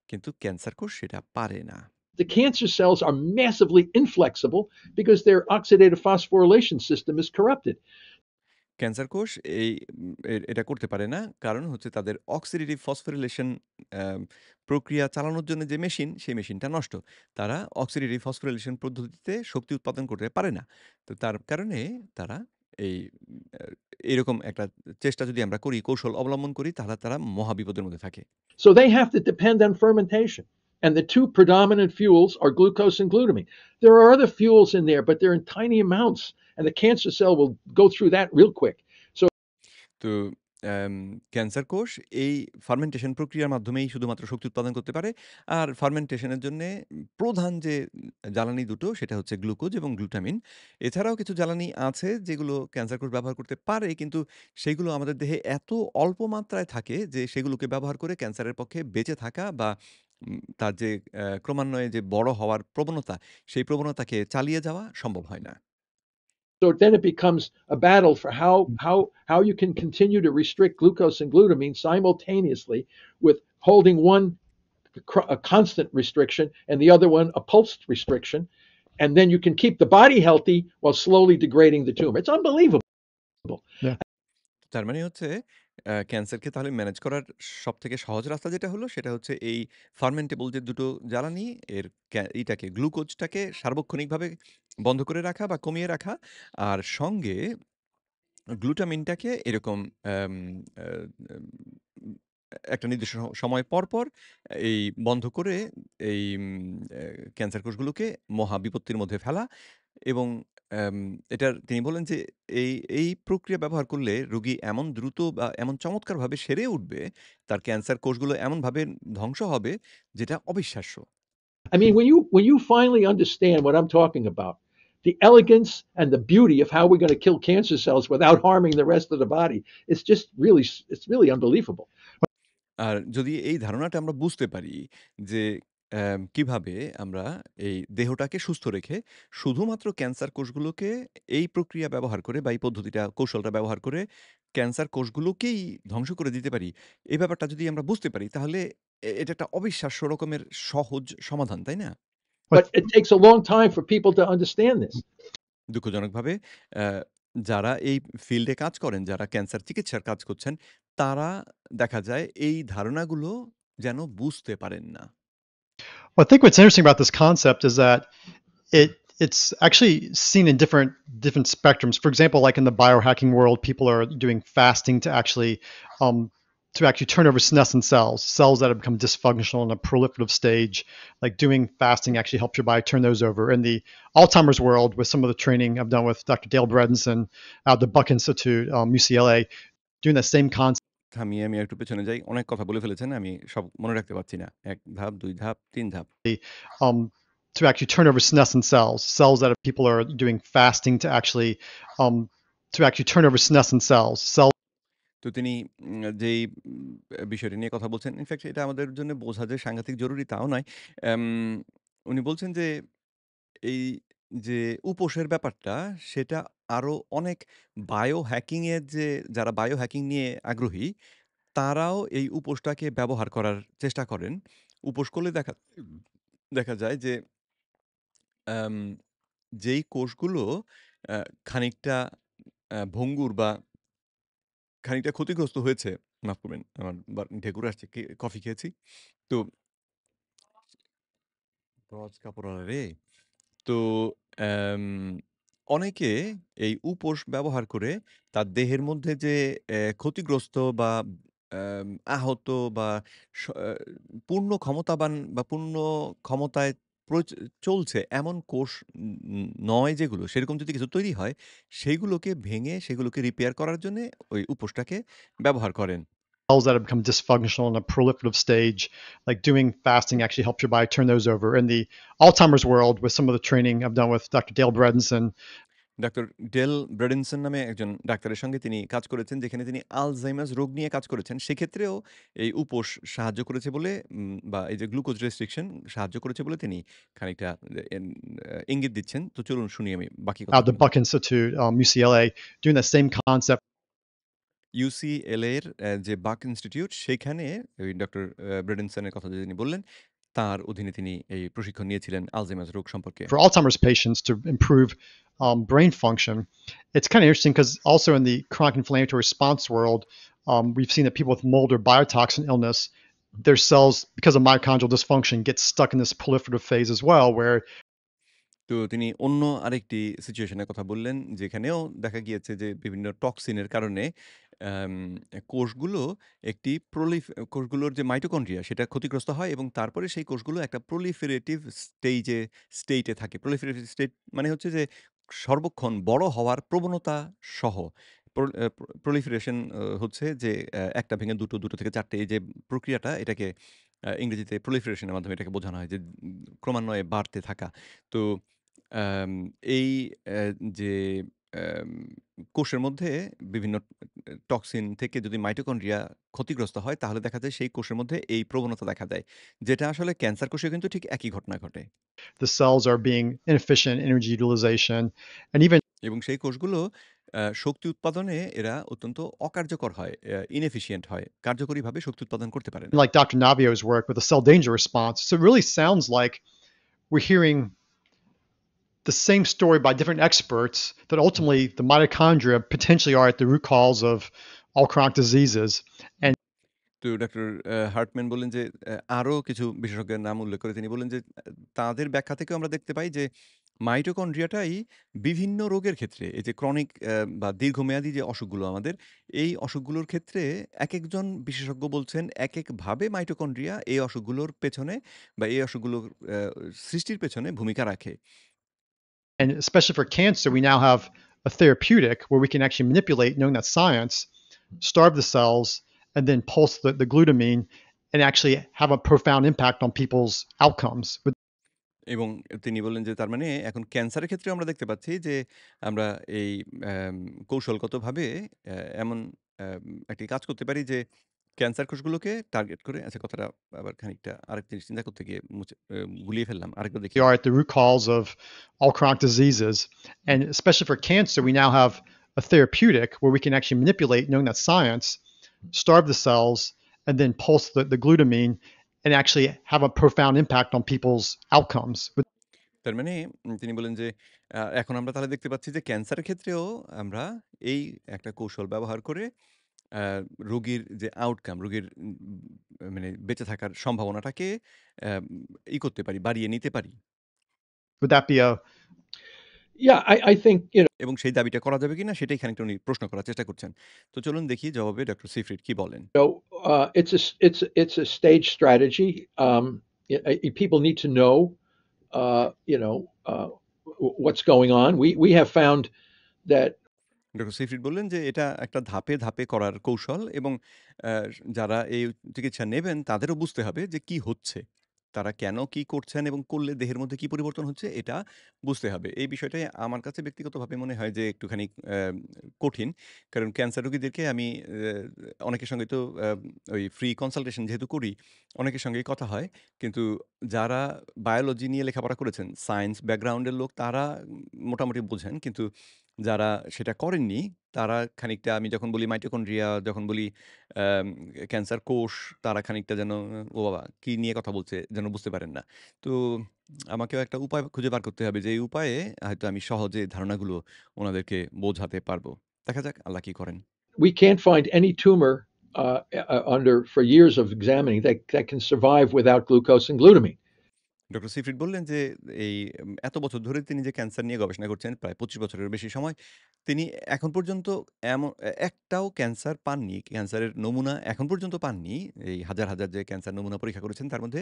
কিন্তু ক্যান্সার কোষ সেটা পারে না। The cancer cells are massively inflexible because their oxidative phosphorylation system is corrupted. Cancer কোষ এই এটা করতে পারে না। কারণ হচ্ছে তাদের অক্সিডেটিভ ফসফোরিলেশন অ্যাম প্রক্রিয়া চালানোর জন্য যে মেশিন, সেই মেশিনটা নষ্ট। তারা অক্সিডেটিভ ফসফোরিলেশন পদ্ধতিতে শক্তি উৎপাদন করতে পারে না। তো তার কারণে তারা এই আ এরকম একটা চেষ্টা যদি আমরা করি, কৌশল অবলম্বন করি, তাহলে তারা মহা বিপদের মধ্যে থাকে। So they have to depend on fermentation. And the two predominant fuels are glucose and glutamine. There are other fuels in there, but they're in tiny amounts. And the cancer cell will go through that real quick. So তো অ্যাম cancer কোষ এই fermentation প্রক্রিয়ার মাধ্যমেই শুধুমাত্র শক্তি উৎপাদন করতে পারে। আর ফার্মেন্টেশনের জন্যে প্রধান যে জ্বালানি দুটো সেটা হচ্ছে গ্লুকোজ এবং গ্লুটামিন। এছাড়াও কিছু জ্বালানি আছে যেগুলো ক্যান্সার কোষ ব্যবহার করতে পারে, কিন্তু সেগুলো আমাদের দেহে এত অল্প মাত্রায় থাকে যে সেগুলোকে ব্যবহার করে ক্যান্সারের পক্ষে বেঁচে থাকা বা তার যে ক্রমান্বয়ে যে বড় হওয়ার প্রবণতা, সেই প্রবণতাকে চালিয়ে যাওয়া সম্ভব হয় না। so then it becomes a battle for how you can continue to restrict glucose and glutamine simultaneously with holding one a constant restriction and the other one a pulsed restriction. And then you can keep the body healthy while slowly degrading the tumor. It's unbelievable. Yeah. তার মানে হচ্ছে ক্যান্সারকে তাহলে manage করার সবথেকে সহজ রাস্তা যেটা হলো সেটা হচ্ছে এই ফার্মেন্টেবল যে দুটো জ্বালানি এর এইটাকে গ্লুকোজটাকে সার্বক্ষণিকভাবে বন্ধ করে রাখা বা কমিয়ে রাখা। আর সঙ্গে গ্লুটামিনটাকে এরকম অ্যাম আ এম একটা নির্দিষ্ট সময় পর এই বন্ধ করে এই ক্যান্সার কোষগুলোকে মহা বিপত্তির মধ্যে ফেলা। এবং অ্যাম তিনি বলেন যে এই প্রক্রিয়া ব্যবহার করলে রোগী এমন দ্রুত বা এমন চমৎকারভাবে সেরে উঠবে, তার ক্যান্সার কোষগুলো এমনভাবে ধ্বংস হবে যেটা অবিশ্বাস্য। I mean, when you finally understand what I'm talking about, the elegance and the beauty of how we're going to kill cancer cells without harming the rest of the body, it's really unbelievable. আর যদি এই ধারণাটা আমরা বুঝতে পারি যে কিভাবে আমরা এই দেহটাকে সুস্থ রেখে শুধুমাত্র ক্যান্সার কোষগুলোকে এই প্রক্রিয়া ব্যবহার করে বা এই পদ্ধতিটা কৌশলটা ব্যবহার করে ক্যান্সার কোষগুলোকেই ধ্বংস করে দিতে পারি, এই ব্যাপারটা যদি আমরা বুঝতে পারি তাহলে এটা একটা অবিশ্বাস্য রকমের সহজ সমাধান, তাই না? But But it takes a long time for people to understand this. দুঃখজনকভাবে অ্যা যারা এই ফিল্ডে কাজ করেন, যারা ক্যান্সার চিকিৎসার কাজ করছেন, তারা দেখা যায় এই ধারণাগুলো যেন বুঝতে পারেন না। I think what's interesting about this concept is that it's actually seen in different spectrums. For example, like in the biohacking world, people are doing fasting um, to actually turn over senescent cells that have become dysfunctional in a proliferative stage. Like doing fasting actually helps your body turn those over. In the Alzheimer's world, with some of the training I've done with Dr. Dale Bredenson at the Buck Institute, UCLA, doing that same concept. থামিয়ে আমি একটু পেছনে যাই। অনেক কথা বলে ফেলেছেন। আমি সব মনে রাখতে পারছি না। ১ ধাপ, ২ ধাপ, ৩ ধাপ। Um, to actually turn over senescent cells that people are doing fasting to actually turn over senescent cells. তো তিনি যেই বিষয়টি নিয়ে কথা বলছেন, ইনফেক্ট এটা আমাদের জন্য বোঝা যে সাংঘাতিক জরুরি তাও নয়। অ্যাম উনি বলছেন যে এই যে উপোসের ব্যাপারটা সেটা আরো অনেক বায়ো হ্যাকিং এর যে যারা বায়ো হ্যাকিং নিয়ে আগ্রহী তারাও এই উপোসটাকে ব্যবহার করার চেষ্টা করেন। উপোস করলে দেখা যায় যে আম যেই কোষগুলো আ খানিকটা ভঙ্গুর বা খানিকটা ক্ষতিগ্রস্ত হয়েছে, মাফ করবেন আমার ঢেকুর আসছে। কফি খেয়েছি। তো গজ কাপড়ওয়ালা রে! তো অ্যাম অনেকে এই উপোস ব্যবহার করে তার দেহের মধ্যে যে ক্ষতিগ্রস্ত বা আহত বা স আ পূর্ণ ক্ষমতাবান বা পূর্ণ ক্ষমতায় চলছে এমন কোষ নয় যেগুলো, সেরকম যদি কিছু তৈরি হয়, সেইগুলোকে ভেঙে সেগুলোকে রিপেয়ার করার জন্যে ওই উপোসটাকে ব্যবহার করেন। Cells that have become dysfunctional in a proliferative stage, like doing fasting actually helps your body turn those over. In the Alzheimer's world, with some of the training I've done with Dr. Dale Bredenson, ডাক্তার Dale Bredenson নামে একজন ডাক্তারের সঙ্গে তিনি কাজ করেছেন, যেখানে তিনি আলঝাইমার্স রোগ নিয়ে কাজ করেছেন। সেক্ষেত্রেও এই উপোস সাহায্য করেছে বলে বা এই যে গ্লুকোজ রেস্ট্রিকশন সাহায্য করেছে বলে তিনি খানিকটা এন ইঙ্গিত দিচ্ছেন। তো চলুন শুনি আমি বাকি out the কথাগুলো। Buck Institute, UCLA, doing the same concept UCLA এর যে বাক ইনস্টিটিউট সেখানে ওই ডক্টর ব্রেডেনসনের কথা যে তিনি বললেন, তার অধীনে তিনি এই প্রশিক্ষণ নিয়েছিলেন আলঝাইমার্স রোগ সম্পর্কে। for Alzheimer's patients to improve brain function. It's kind of interesting because also in the chronic inflammatory response world, we've seen that people with mold or biotoxin illness, their cells, because of mitochondrial dysfunction, get stuck in this proliferative phase as well, where তো তিনি অন্য আরেকটি situation এর কথা বললেন, যেখানেও দেখা গিয়েছে যে বিভিন্ন টক্সিনের কারণে আম কোষগুলো একটি কোষগুলোর যে মাইটোকন্ড্রিয়া সেটা ক্ষতিগ্রস্ত হয় এবং তারপরে সেই কোষগুলো একটা প্রলিফারেটিভ স্টেটে থাকে। প্রলিফারেটিভ স্টেট মানে হচ্ছে যে সর্বক্ষণ বড় হওয়ার প্রবণতা সহ। প্রলিফারেশন হচ্ছে যে একটা ভেঙে দুটো, দুটো থেকে চারটে এই যে প্রক্রিয়াটা এটাকে ইংরেজিতে প্রলিফারেশন এর মাধ্যমে এটাকে বোঝানো হয় যে ক্রমান্বয়ে বাড়তে থাকা। তো আম এই যে অ্যাম কোষের মধ্যে বিভিন্ন টক্সিন থেকে যদি মাইটোকন্ড্রিয়া ক্ষতিগ্রস্ত হয়, তাহলে দেখা যায় সেই কোষের মধ্যে এই প্রবণতা দেখা দেয়। যেটা আসলে ক্যান্সার কোষেও কিন্তু ঠিক একই ঘটনা ঘটে। the cells are being inefficient in energy utilization, and even এবং সেই কোষগুলো শক্তি উৎপাদনে এরা অত্যন্ত অকার্যকর হয়, ইনএফিশিয়েন্ট হয়। কার্যকরীভাবে শক্তি উৎপাদন করতে পারে না। like Dr. Navio's work with the cell danger response. So it really sounds like we're hearing the same story by different experts that ultimately the mitochondria potentially are at the root cause of all chronic diseases. And তো doctor হার্টম্যান বললেন যে আরো কিছু বিশেষজ্ঞের নাম উল্লেখ করে তিনি বললেন যে তাদের ব্যাখ্যা থেকেও আমরা দেখতে পাই যে মাইটোকন্ড্রিয়াটাই বিভিন্ন রোগের ক্ষেত্রে এই যে ক্রনিক বা দীর্ঘমেয়াদী যে অসুখগুলো আমাদের, এই অসুখগুলোর ক্ষেত্রে একেকজন বিশেষজ্ঞ বলছেন একেকভাবে মাইটোকন্ড্রিয়া এই অসুখগুলোর পেছনে বা এই অসুখগুলোর সৃষ্টির পেছনে ভূমিকা রাখে। and especially for cancer, we now have a therapeutic where we can actually manipulate, knowing that science, starve the cells, and then pulse the glutamine and actually have a profound impact on people's outcomes. এবং তিনি বললেন যে তার মানে এখন ক্যান্সারের ক্ষেত্রেও আমরা দেখতে পাচ্ছি যে আমরা এই অ্যাম কৌশলগতভাবে এমন একটি কাজ করতে পারি যে ক্যান্সার কোষগুলোকে টার্গেট করে আচ্ছা কথাটা আবার খানিকটা আরেকটা জিনিস চিন্তা করতে gিয়ে গুলিয়ে ফেললাম। আরেকবার দেখি। Are at the root cause of all chronic diseases. And especially for cancer, we now have a therapeutic where we can actually manipulate, knowing that science, starve the cells, and then pulse the glutamine and actually have a profound impact on people's outcomes. তার মানে তিনি বললেন যে এখন আমরা তাহলে দেখতে পাচ্ছি যে ক্যান্সারের ক্ষেত্রেও আমরা এই একটা কৌশল ব্যবহার করে আ রোগীর যে আউটকাম, রোগীর মানে বেঁচে থাকার সম্ভাবনাটাকে অ্যাম করতে পারি, বাড়িয়ে নিতে পারি। Would that be a Yeah, I think এবং সেই দাবিটা করা যাবে কিনা সেটাই খানিকটা উনি প্রশ্ন করার চেষ্টা করছেন। তো চলুন দেখি জবাবে ডক্টর সিফ্রিড কি বলেন। it's a stage strategy. People need to know, what's going on. We have found that doctor Seyfried বললেন যে এটা একটা ধাপে, ধাপে করার কৌশল এবং অ্যা যারা এই চিকিৎসা নেবেন তাদেরও বুঝতে হবে যে কি হচ্ছে। তারা কেন কি করছেন এবং করলে দেহের মধ্যে কি পরিবর্তন হচ্ছে এটা বুঝতে হবে। এই বিষয়টাই আমার কাছে ব্যক্তিগতভাবে মনে হয় যে একটুখানি কঠিন। কারণ ক্যান্সার রোগীদেরকে আমি অনেকের সঙ্গে তো ওই ফ্রি কনসালটেশন যেহেতু করি, অনেকের সঙ্গেই কথা হয়। কিন্তু যারা বায়োলজি নিয়ে লেখাপড়া করেছেন, সায়েন্স ব্যাকগ্রাউন্ডের লোক তারা মোটামুটি বোঝেন। কিন্তু যারা সেটা করেননি তারা খানিকটা আমি যখন বলি মাইটোকন্ড্রিয়া, যখন বলি আম ক্যান্সার কোষ, তারা খানিকটা যেন ও বাবা! কি নিয়ে কথা বলছে যেন বুঝতে পারেন না। তো আমাকেও একটা উপায় খুঁজে বার করতে হবে যে এই উপায়ে হয়তো আমি সহজে ধারণাগুলো ওনাদেরকে বোঝাতে পারবো। দেখা যাক আল্লাহ কি করেন। We can't find any tumor under for years of examining that can survive without glucose and glutamine. Doctor Seyfried বললেন যে এই এত বছর ধরে তিনি যে ক্যান্সার নিয়ে গবেষণা করছেন, প্রায় ২৫ বছরের বেশি সময়। তিনি এখন পর্যন্ত একটাও ক্যান্সার পাননি। ক্যান্সারের নমুনা এখন পর্যন্ত পাননি। এই হাজার, হাজার যে ক্যান্সার নমুনা পরীক্ষা করেছেন তার মধ্যে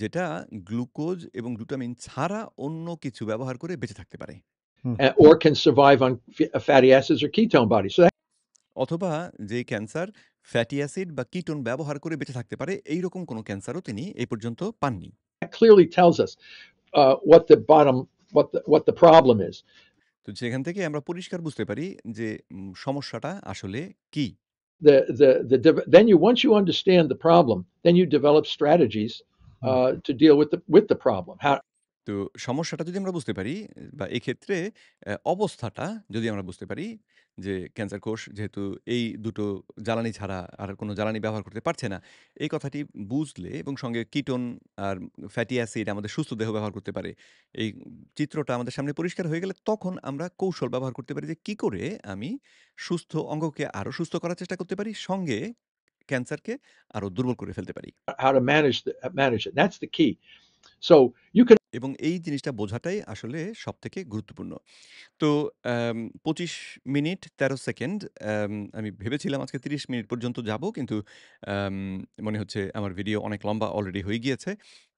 যেটা গ্লুকোজ এবং গ্লুটামিন ছাড়া অন্য কিছু ব্যবহার করে বেঁচে থাকতে পারে। Hmm. Or can survive on fatty acids or ketone bodies. So that অথবা যে ক্যান্সার ফ্যাটি অ্যাসিড বা কিটোন ব্যবহার করে বেঁচে থাকতে পারে, এইরকম কোনো ক্যান্সারও তিনি এই পর্যন্ত পাননি। clearly tells us what the problem is. তো সেখান থেকে আমরা পরিষ্কার বুঝতে পারি যে সমস্যাটা আসলে কি? Then you once you understand the problem, then you develop strategies Hmm. to deal with the problem. How তো সমস্যাটা যদি আমরা বুঝতে পারি বা এক্ষেত্রে অবস্থাটা যদি আমরা বুঝতে পারি যে ক্যান্সার কোষ যেহেতু এই দুটো জ্বালানি ছাড়া আর কোনো জ্বালানি ব্যবহার করতে পারছে না, এই কথাটি বুঝলে এবং সঙ্গে কিটোন আর ফ্যাটি অ্যাসিড আমাদের সুস্থ দেহ ব্যবহার করতে পারে। এই চিত্রটা আমাদের সামনে পরিষ্কার হয়ে গেলে তখন আমরা কৌশল ব্যবহার করতে পারি যে কি করে আমি সুস্থ অঙ্গকে আরো সুস্থ করার চেষ্টা করতে পারি, সঙ্গে ক্যান্সারকে আরো দুর্বল করে ফেলতে পারি। how to manage it. That's the key. So you can এবং এই জিনিসটা বোঝাটাই আসলে সবথেকে গুরুত্বপূর্ণ। তো ২৫ মিনিট ১৩ সেকেন্ড আমি ভেবেছিলাম আজকে ৩০ মিনিট পর্যন্ত যাবো। কিন্তু আম মনে হচ্ছে আমার ভিডিও অনেক লম্বা অলরেডি হয়ে গিয়েছে।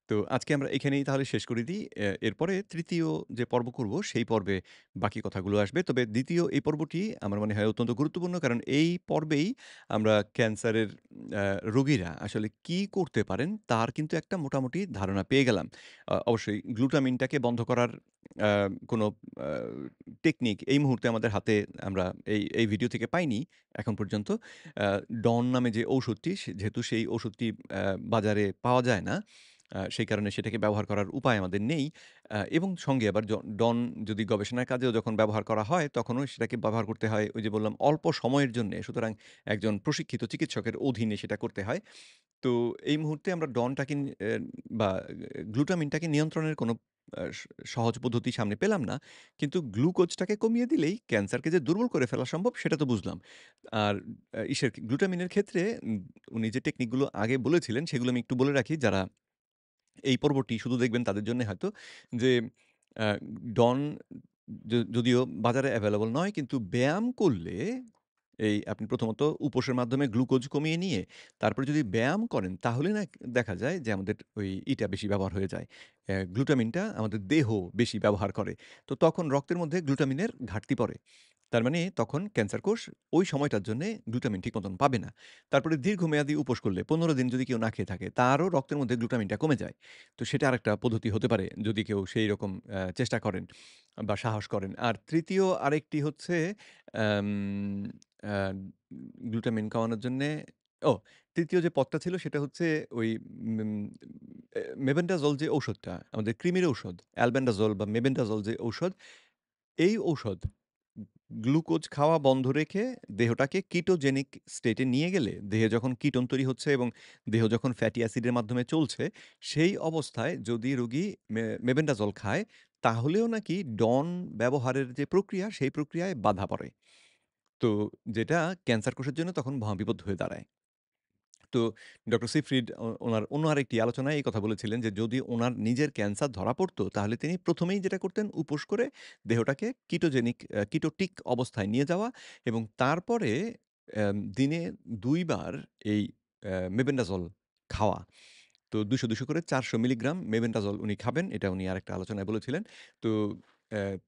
তো আজকে আমরা এখানেই তাহলে শেষ করে দিই। এরপরে ৩য় যে পর্ব করব, সেই পর্বে বাকি কথাগুলো আসবে। তবে ২য় এই পর্বটি আমার মনে হয় অত্যন্ত গুরুত্বপূর্ণ। কারণ এই পর্বেই আমরা ক্যান্সারের আ রোগীরা আসলে কি করতে পারেন, তার কিন্তু একটা মোটামুটি ধারণা পেয়ে গেলাম। অবশ্যই গ্লুটামিনটাকে বন্ধ করার আ কোনো আ টেকনিক এই মুহূর্তে আমাদের হাতে আমরা এই ভিডিও থেকে পাইনি এখন পর্যন্ত। আ ডন নামে যে ঔষধটি যেহেতু সেই ওষুধটি বাজারে পাওয়া যায় না, সেই কারণে সেটাকে ব্যবহার করার উপায় আমাদের নেই। এবং সঙ্গে আবার ডন যদি গবেষণার কাজেও যখন ব্যবহার করা হয়, তখনও সেটাকে ব্যবহার করতে হয় ওই যে বললাম অল্প সময়ের জন্যে। সুতরাং একজন প্রশিক্ষিত চিকিৎসকের অধীনে সেটা করতে হয়। তো এই মুহূর্তে আমরা ডনটাকে বা গ্লুটামিনটাকে নিয়ন্ত্রণের কোনো আ স সহজ পদ্ধতি সামনে পেলাম না। কিন্তু গ্লুকোজটাকে কমিয়ে দিলেই ক্যান্সারকে যে দুর্বল করে ফেলা সম্ভব সেটা তো বুঝলাম। আর গ্লুটামিনের ক্ষেত্রে উনি যে টেকনিকগুলো আগে বলেছিলেন সেগুলো আমি একটু বলে রাখি যারা এই পর্বটি শুধু দেখবেন তাদের জন্যে হয়তো যে আ ডন যদিও বাজারে এভেইলেবল নয় কিন্তু ব্যায়াম করলে আপনি প্রথমত উপোসের মাধ্যমে গ্লুকোজ কমিয়ে নিয়ে তারপরে যদি ব্যায়াম করেন তাহলে না দেখা যায় যে আমাদের ইটা বেশি ব্যবহার হয়ে যায়। গ্লুটামিনটা আমাদের দেহ বেশি ব্যবহার করে। তো তখন রক্তের মধ্যে গ্লুটামিনের ঘাটতি পড়ে। তার মানে তখন ক্যান্সার কোষ ওই সময়টার জন্যে গ্লুটামিন ঠিক মতন পাবে না। তারপরে দীর্ঘমেয়াদী উপোস করলে ১৫ দিন যদি কেউ না খেয়ে থাকে তারও রক্তের মধ্যে গ্লুটামিনটা কমে যায়। তো সেটা আরেকটা পদ্ধতি হতে পারে যদি কেউ সেইরকম চেষ্টা করেন বা সাহস করেন। আর ৩য় আরেকটি হচ্ছে আম আ গ্লুটামিন কমানোর জন্যে ও ৩য় যে পথটা ছিল সেটা হচ্ছে ওই উম মেবেন্ডাজোল যে ঔষধটা, আমাদের কৃমির ঔষধ, অ্যালবেন্ডাজোল বা মেবেন্ডাজোল যে ঔষধ, এই ঔষধ গ্লুকোজ খাওয়া বন্ধ রেখে দেহটাকে কিটোজেনিক স্টেটে নিয়ে গেলে, দেহে যখন কিটোন তৈরি হচ্ছে এবং দেহ যখন ফ্যাটি অ্যাসিডের মাধ্যমে চলছে, সেই অবস্থায় যদি রোগী মেবেন্ডাজোল খায়, তাহলেও নাকি ডন ব্যবহারের যে প্রক্রিয়া, সেই প্রক্রিয়ায় বাধা পড়ে। তো যেটা ক্যান্সার কোষের জন্য তখন মহাবিপদ হয়ে দাঁড়ায়। তো ডক্টর সিফ্রিড ওনার অন্য আরেকটি আলোচনায় এই কথা বলেছিলেন যে, যদি ওনার নিজের ক্যান্সার ধরা পড়তো, তাহলে তিনি ১ম এই যেটা করতেন উপোস করে দেহটাকে কিটোটিক অবস্থায় নিয়ে যাওয়া এবং তারপরে দিনে ২ বার এই মেবেন্ডাজোল খাওয়া। তো ২০০ করে ৪০০ মিলিগ্রাম মেবেন্ডাজোল উনি খাবেন। এটা উনি আরেকটা আলোচনায় বলেছিলেন। তো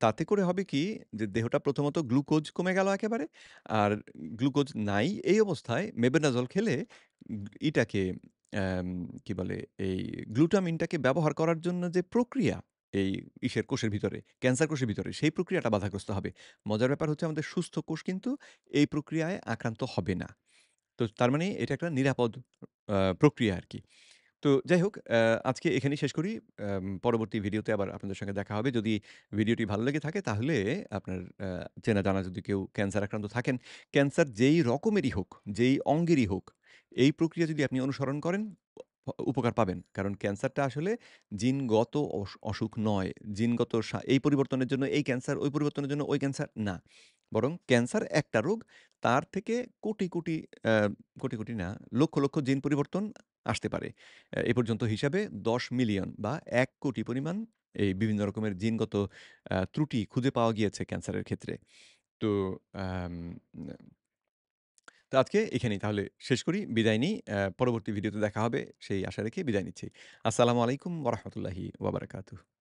তাতে করে হবে কি যে দেহটা প্রথমত গ্লুকোজ কমে গেল একেবারে। আর গ্লুকোজ নাই এই অবস্থায় মেবেন্ডাজোল খেলে ইটাকে অ্যাম কি বলে এই গ্লুটামিনটাকে ব্যবহার করার জন্য যে প্রক্রিয়া এই কোষের ভিতরে, ক্যান্সার কোষের ভিতরে সেই প্রক্রিয়াটা বাধাগ্রস্ত হবে। মজার ব্যাপার হচ্ছে আমাদের সুস্থ কোষ কিন্তু এই প্রক্রিয়ায় আক্রান্ত হবে না। তো তার মানে এটা একটা নিরাপদ প্রক্রিয়া আরকি। তো যাই হোক, আজকে এখানেই শেষ করি। পরবর্তী ভিডিওতে আবার আপনাদের সঙ্গে দেখা হবে। যদি ভিডিওটি ভালো লেগে থাকে তাহলে আপনার চেনা জানা যদি কেউ ক্যান্সার আক্রান্ত থাকেন, ক্যান্সার যেই রকমেরই হোক, যেই অঙ্গেরই হোক, এই প্রক্রিয়া যদি আপনি অনুসরণ করেন উপকার পাবেন। কারণ ক্যান্সারটা আসলে জিনগত অসুখ নয়। জিনগত এই পরিবর্তনের জন্য এই ক্যান্সার, ওই পরিবর্তনের জন্য ওই ক্যান্সার না। বরং ক্যান্সার একটা রোগ, তার থেকে কোটি, কোটি কোটি, কোটি না, লক্ষ, লক্ষ জিন পরিবর্তন আসতে পারে। এ পর্যন্ত হিসাবে ১০ মিলিয়ন বা ১ কোটি পরিমাণ এই বিভিন্ন রকমের জিনগত ত্রুটি খুঁজে পাওয়া গিয়েছে ক্যান্সারের ক্ষেত্রে। তো আম তো আজকে এখানেই তাহলে শেষ করি। বিদায় নিই। পরবর্তী ভিডিওতে দেখা হবে সেই আশা রেখে বিদায় নিচ্ছি। আসসালামু আলাইকুম ওয়া রাহমাতুল্লাহি ওয়া বারাকাতুহু।